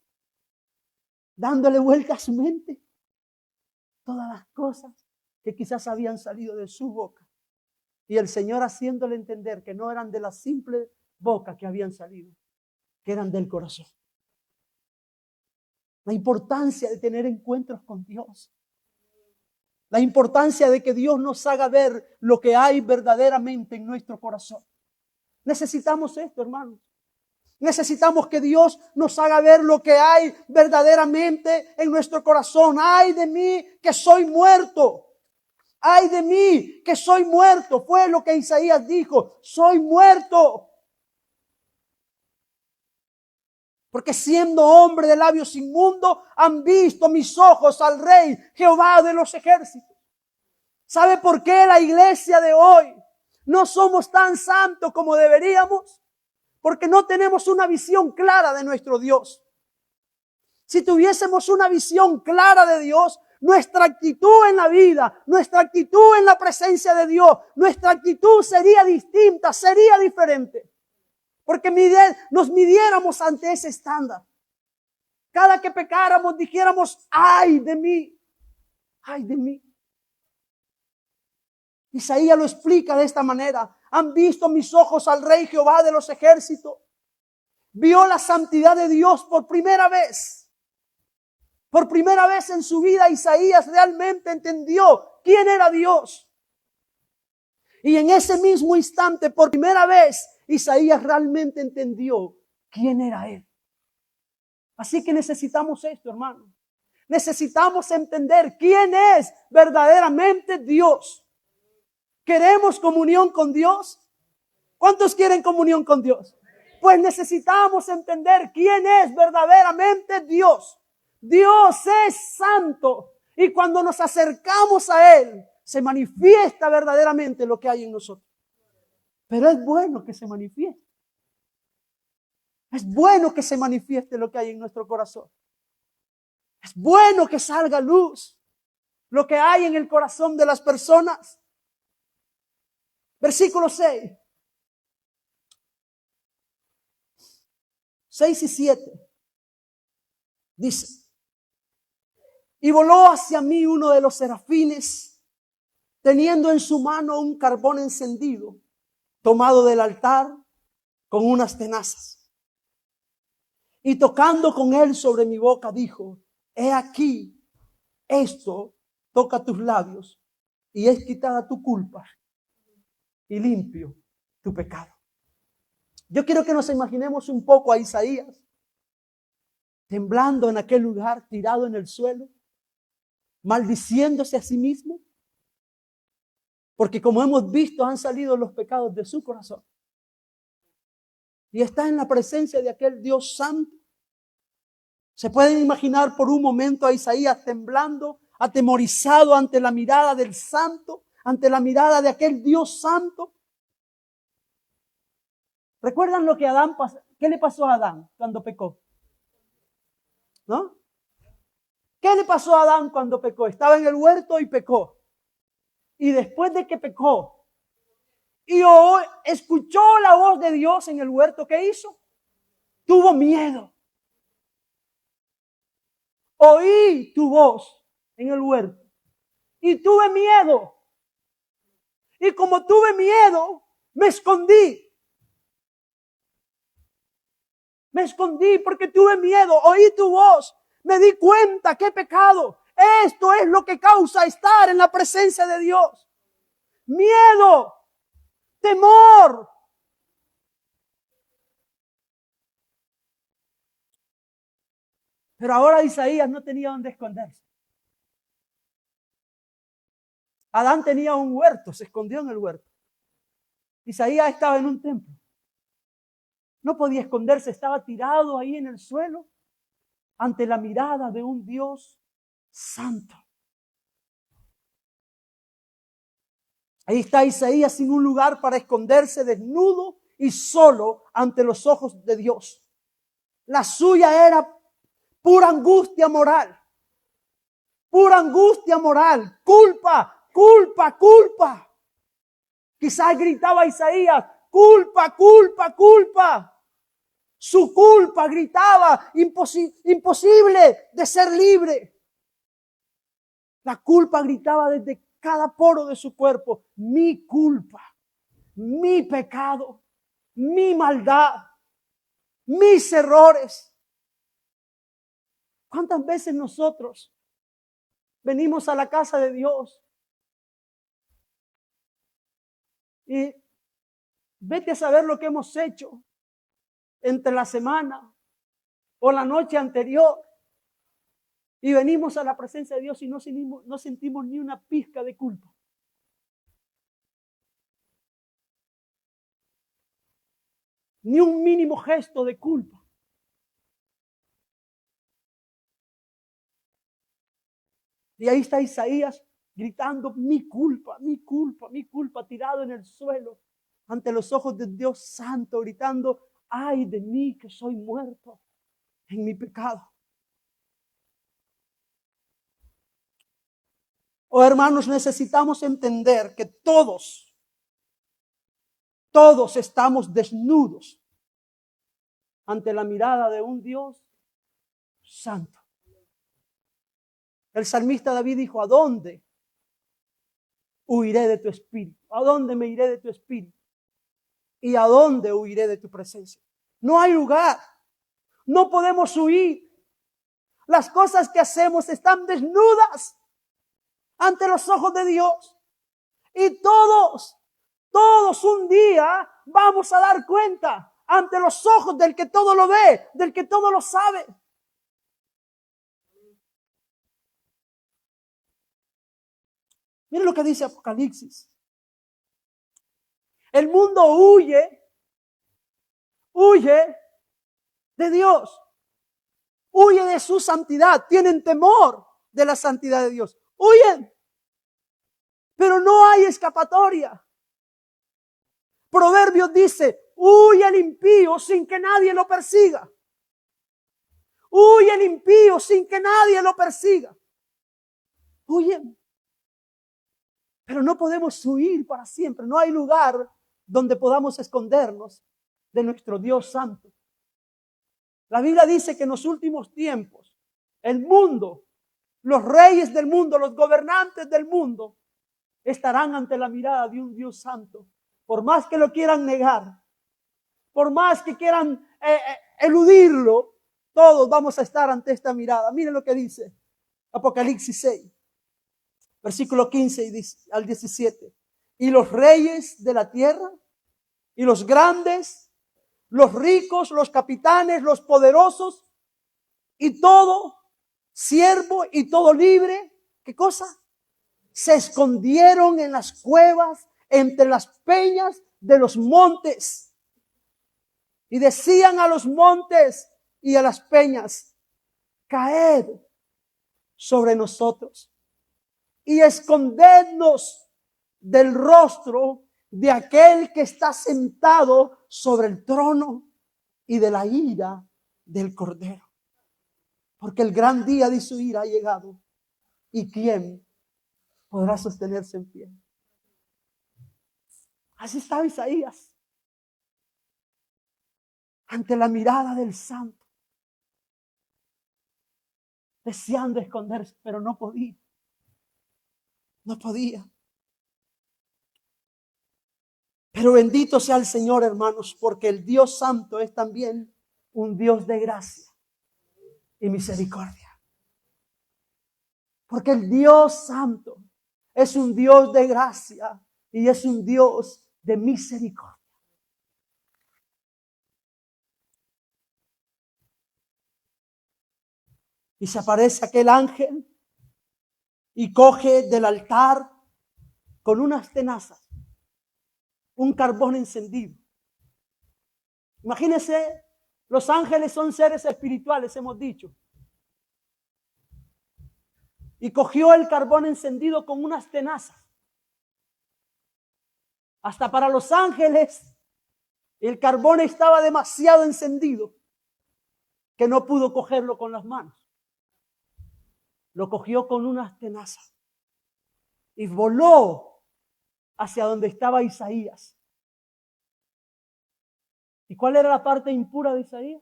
dándole vuelta a su mente todas las cosas que quizás habían salido de su boca. Y el Señor haciéndole entender que no eran de la simple boca que habían salido, que eran del corazón. La importancia de tener encuentros con Dios. La importancia de que Dios nos haga ver lo que hay verdaderamente en nuestro corazón. Necesitamos esto, hermanos. Necesitamos que Dios nos haga ver lo que hay verdaderamente en nuestro corazón. ¡Ay de mí que soy muerto! ¡Ay de mí que soy muerto! Fue lo que Isaías dijo. ¡Soy muerto! Porque siendo hombre de labios inmundos, han visto mis ojos al Rey, Jehová de los ejércitos. ¿Sabe por qué la iglesia de hoy no somos tan santos como deberíamos? Porque no tenemos una visión clara de nuestro Dios. Si tuviésemos una visión clara de Dios, nuestra actitud en la vida, nuestra actitud en la presencia de Dios, nuestra actitud sería distinta, sería diferente. Porque nos midiéramos ante ese estándar. Cada que pecáramos dijéramos, ¡ay de mí! ¡Ay de mí! Isaías lo explica de esta manera. Han visto mis ojos al Rey Jehová de los ejércitos. Vio la santidad de Dios por primera vez. Por primera vez en su vida Isaías realmente entendió quién era Dios. Y en ese mismo instante, por primera vez, Isaías realmente entendió quién era Él. Así que necesitamos esto, hermano. Necesitamos entender quién es verdaderamente Dios. ¿Queremos comunión con Dios? ¿Cuántos quieren comunión con Dios? Pues necesitamos entender quién es verdaderamente Dios. Dios es santo. Y cuando nos acercamos a Él, se manifiesta verdaderamente lo que hay en nosotros. Pero es bueno que se manifieste. Es bueno que se manifieste lo que hay en nuestro corazón. Es bueno que salga luz lo que hay en el corazón de las personas. Versículo 6. 6 y 7. Dice: y voló hacia mí uno de los serafines, teniendo en su mano un carbón encendido, tomado del altar con unas tenazas. Y tocando con él sobre mi boca, dijo: he aquí, esto toca tus labios, y es quitada tu culpa, y limpio tu pecado. Yo quiero que nos imaginemos un poco a Isaías, temblando en aquel lugar, tirado en el suelo, maldiciéndose a sí mismo, porque como hemos visto, han salido los pecados de su corazón. Y está en la presencia de aquel Dios santo. ¿Se pueden imaginar por un momento a Isaías temblando, atemorizado ante la mirada del santo, ante la mirada de aquel Dios santo? ¿Recuerdan lo que qué le pasó a Adán cuando pecó? ¿No? ¿Qué le pasó a Adán cuando pecó? Estaba en el huerto y pecó. Y después de que pecó y escuchó la voz de Dios en el huerto, ¿qué hizo? Tuvo miedo. Oí tu voz en el huerto y tuve miedo. Y como tuve miedo, me escondí. Me escondí porque tuve miedo. Oí tu voz. Me di cuenta que he pecado. Esto es lo que causa estar en la presencia de Dios. Miedo. Temor. Pero ahora Isaías no tenía dónde esconderse. Adán tenía un huerto, se escondió en el huerto. Isaías estaba en un templo. No podía esconderse, estaba tirado ahí en el suelo ante la mirada de un Dios santo. Ahí está Isaías sin un lugar para esconderse, desnudo y solo ante los ojos de Dios. La suya era pura angustia moral. Pura angustia moral. Culpa, culpa, culpa. Quizás gritaba Isaías: culpa, culpa, culpa. Su culpa gritaba: imposible de ser libre. La culpa gritaba desde cada poro de su cuerpo: mi culpa, mi pecado, mi maldad, mis errores. ¿Cuántas veces nosotros venimos a la casa de Dios y vete a saber lo que hemos hecho entre la semana o la noche anterior? Y venimos a la presencia de Dios y no sentimos ni una pizca de culpa. Ni un mínimo gesto de culpa. Y ahí está Isaías gritando: mi culpa, mi culpa, mi culpa, tirado en el suelo ante los ojos de Dios santo, gritando: ay de mí que soy muerto en mi pecado. Oh, hermanos, necesitamos entender que todos estamos desnudos ante la mirada de un Dios santo. El salmista David dijo: ¿a dónde huiré de tu espíritu? ¿A dónde me iré de tu espíritu? ¿Y a dónde huiré de tu presencia? No hay lugar. No podemos huir. Las cosas que hacemos están desnudas ante los ojos de Dios. Y todos un día vamos a dar cuenta ante los ojos del que todo lo ve, del que todo lo sabe. Miren lo que dice Apocalipsis. El mundo huye de Dios, huye de su santidad, tienen temor de la santidad de Dios, huyen, pero no hay escapatoria. Proverbios dice, huye el impío sin que nadie lo persiga. Huye el impío sin que nadie lo persiga. Huyen. Pero no podemos huir para siempre. No hay lugar donde podamos escondernos de nuestro Dios santo. La Biblia dice que en los últimos tiempos, el mundo, los reyes del mundo, los gobernantes del mundo, estarán ante la mirada de un Dios santo. Por más que lo quieran negar, por más que quieran eludirlo, todos vamos a estar ante esta mirada. Miren lo que dice Apocalipsis 6, versículo 15 al 17. Y los reyes de la tierra, y los grandes, los ricos, los capitanes, los poderosos, y todo siervo y todo libre, ¿qué cosa? Se escondieron en las cuevas, entre las peñas de los montes. Y decían a los montes y a las peñas, caed sobre nosotros y escondednos del rostro de aquel que está sentado sobre el trono y de la ira del Cordero. Porque el gran día de su ira ha llegado. ¿Y quién podrá sostenerse en pie? Así estaba Isaías ante la mirada del santo, deseando esconderse, pero no podía. No podía. Pero bendito sea el Señor, hermanos, porque el Dios santo es también un Dios de gracia y misericordia. Porque el Dios santo es un Dios de gracia y es un Dios de misericordia. Y se aparece aquel ángel y coge del altar con unas tenazas un carbón encendido. Imagínense, los ángeles son seres espirituales, hemos dicho. Y cogió el carbón encendido con unas tenazas. Hasta para los ángeles el carbón estaba demasiado encendido que no pudo cogerlo con las manos. Lo cogió con unas tenazas y voló hacia donde estaba Isaías. ¿Y cuál era la parte impura de Isaías?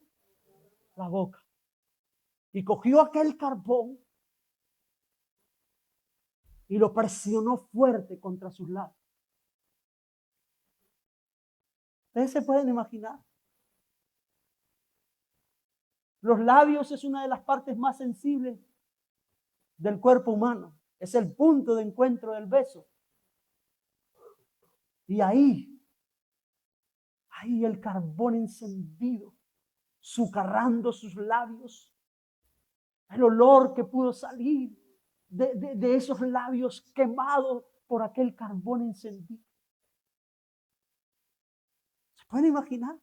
La boca. Y cogió aquel carbón y lo presionó fuerte contra sus labios. ¿Ustedes se pueden imaginar? Los labios es una de las partes más sensibles del cuerpo humano. Es el punto de encuentro del beso. Y ahí el carbón encendido, sucarrando sus labios. El olor que pudo salir de esos labios quemados por aquel carbón encendido. ¿Se pueden imaginar?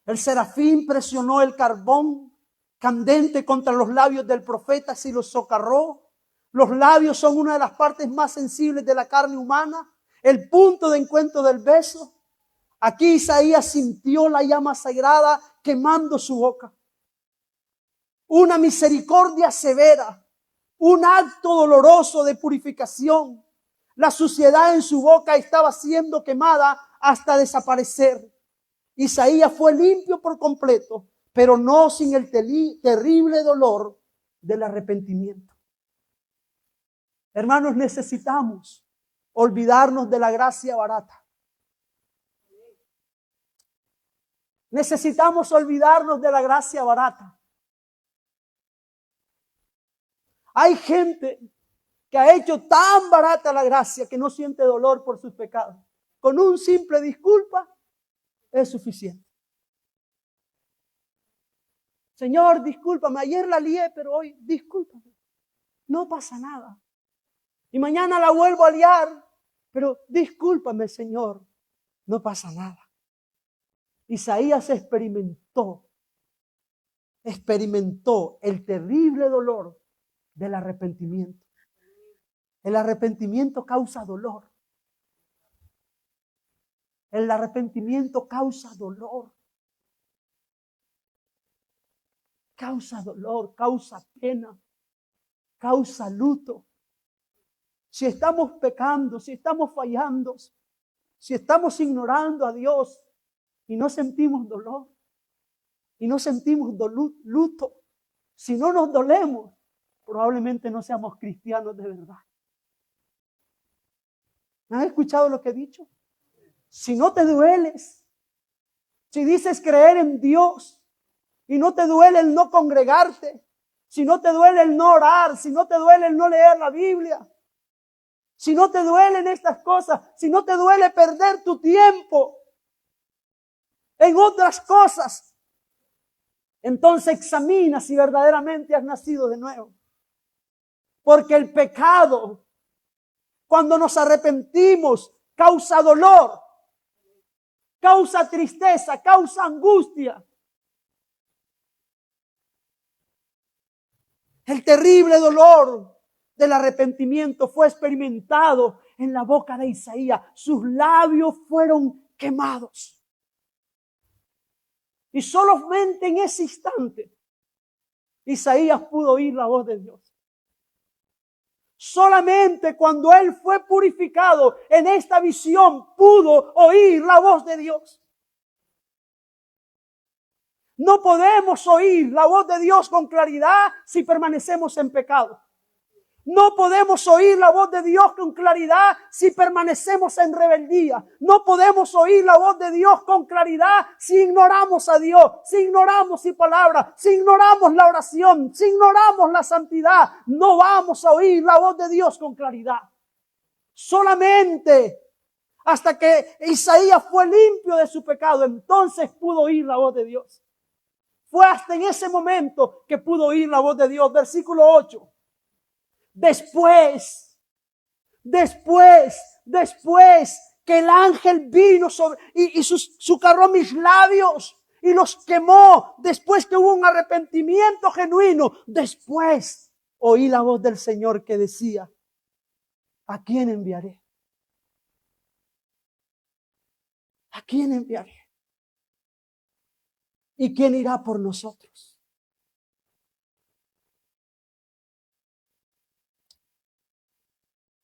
El serafín presionó el carbón candente contra los labios del profeta y los socarró. Los labios son una de las partes más sensibles de la carne humana, el punto de encuentro del beso. Aquí Isaías sintió la llama sagrada quemando su boca. Una misericordia severa, un acto doloroso de purificación. La suciedad en su boca estaba siendo quemada hasta desaparecer. Isaías fue limpio por completo, pero no sin el terrible dolor del arrepentimiento. Hermanos, necesitamos olvidarnos de la gracia barata. Necesitamos olvidarnos de la gracia barata. Hay gente que ha hecho tan barata la gracia que no siente dolor por sus pecados. Con un simple disculpa es suficiente. Señor, discúlpame, ayer la lié, pero hoy discúlpame. No pasa nada. Y mañana la vuelvo a liar. Pero discúlpame, Señor, no pasa nada. Isaías experimentó el terrible dolor del arrepentimiento. El arrepentimiento causa dolor. El arrepentimiento causa dolor. Causa dolor, causa pena, causa luto. Si estamos pecando, si estamos fallando, si estamos ignorando a Dios y no sentimos dolor, y no sentimos luto, si no nos dolemos, probablemente no seamos cristianos de verdad. ¿Me han escuchado lo que he dicho? Si no te dueles, si dices creer en Dios y no te duele el no congregarte, si no te duele el no orar, si no te duele el no leer la Biblia, si no te duelen estas cosas, si no te duele perder tu tiempo en otras cosas, entonces examina si verdaderamente has nacido de nuevo. Porque el pecado, cuando nos arrepentimos, causa dolor, causa tristeza, causa angustia. El terrible dolor del arrepentimiento fue experimentado en la boca de Isaías. Sus labios fueron quemados. Y solamente en ese instante Isaías pudo oír la voz de Dios. Solamente cuando él fue purificado en esta visión pudo oír la voz de Dios. No podemos oír la voz de Dios con claridad si permanecemos en pecado. No podemos oír la voz de Dios con claridad si permanecemos en rebeldía. No podemos oír la voz de Dios con claridad si ignoramos a Dios, si ignoramos su palabra, si ignoramos la oración, si ignoramos la santidad. No vamos a oír la voz de Dios con claridad. Solamente hasta que Isaías fue limpio de su pecado, entonces pudo oír la voz de Dios. Fue hasta en ese momento que pudo oír la voz de Dios. Versículo 8. Después que el ángel vino y sucarró mis labios y los quemó, después que hubo un arrepentimiento genuino, después oí la voz del Señor que decía: ¿a quién enviaré? ¿A quién enviaré? ¿Y quién irá por nosotros?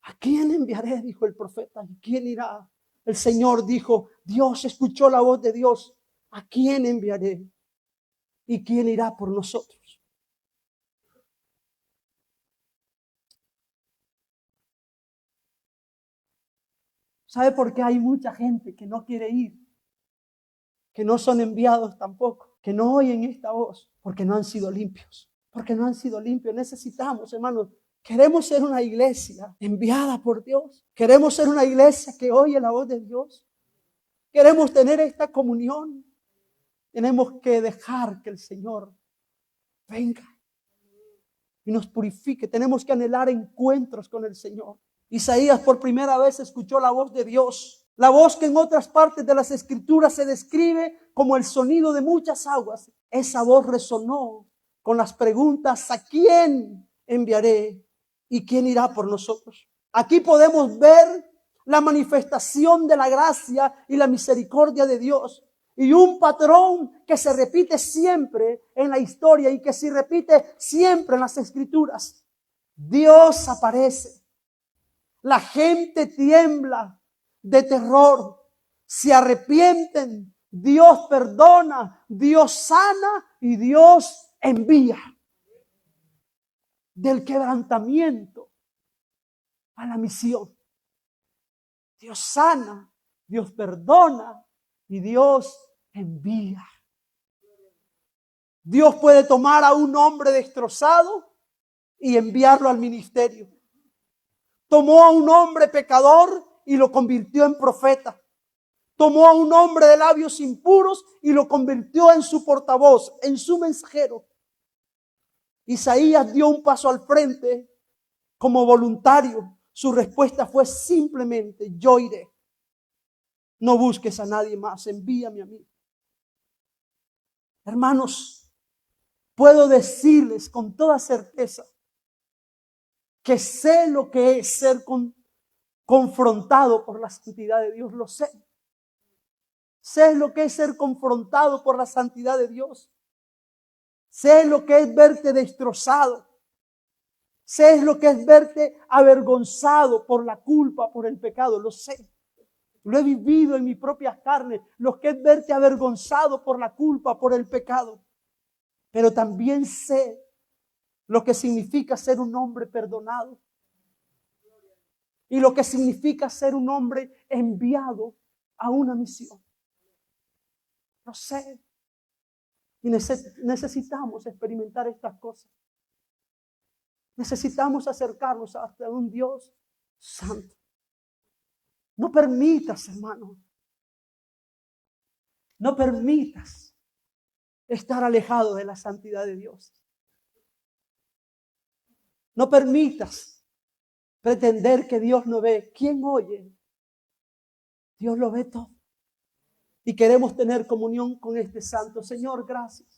¿A quién enviaré?, dijo el profeta. ¿Y quién irá? El Señor dijo, Dios escuchó la voz de Dios. ¿A quién enviaré? ¿Y quién irá por nosotros? ¿Sabe por qué hay mucha gente que no quiere ir? Que no son enviados tampoco, que no oyen esta voz, porque no han sido limpios. Porque no han sido limpios. Necesitamos, hermanos. Queremos ser una iglesia enviada por Dios. Queremos ser una iglesia que oye la voz de Dios. Queremos tener esta comunión. Tenemos que dejar que el Señor venga y nos purifique. Tenemos que anhelar encuentros con el Señor. Isaías por primera vez escuchó la voz de Dios. La voz que en otras partes de las Escrituras se describe como el sonido de muchas aguas. Esa voz resonó con las preguntas: ¿a quién enviaré? ¿Y quién irá por nosotros? Aquí podemos ver la manifestación de la gracia y la misericordia de Dios. Y un patrón que se repite siempre en la historia y que se repite siempre en las Escrituras. Dios aparece. La gente tiembla de terror. Se arrepienten. Dios perdona. Dios sana y Dios envía. Del quebrantamiento a la misión. Dios sana, Dios perdona y Dios envía. Dios puede tomar a un hombre destrozado y enviarlo al ministerio. Tomó a un hombre pecador y lo convirtió en profeta. Tomó a un hombre de labios impuros y lo convirtió en su portavoz, en su mensajero. Isaías dio un paso al frente como voluntario. Su respuesta fue simplemente: yo iré. No busques a nadie más, envíame a mí. Hermanos, puedo decirles con toda certeza que sé lo que es ser confrontado por la santidad de Dios. Lo sé. Sé lo que es ser confrontado por la santidad de Dios. Sé lo que es verte destrozado. Sé lo que es verte avergonzado por la culpa, por el pecado. Lo sé. Lo he vivido en mis propias carnes. Lo que es verte avergonzado por la culpa, por el pecado. Pero también sé lo que significa ser un hombre perdonado. Y lo que significa ser un hombre enviado a una misión. Lo sé. Y necesitamos experimentar estas cosas. Necesitamos acercarnos hasta un Dios santo. No permitas, hermano. No permitas estar alejado de la santidad de Dios. No permitas pretender que Dios no ve. ¿Quién oye? Dios lo ve todo. Y queremos tener comunión con este santo. Señor, gracias.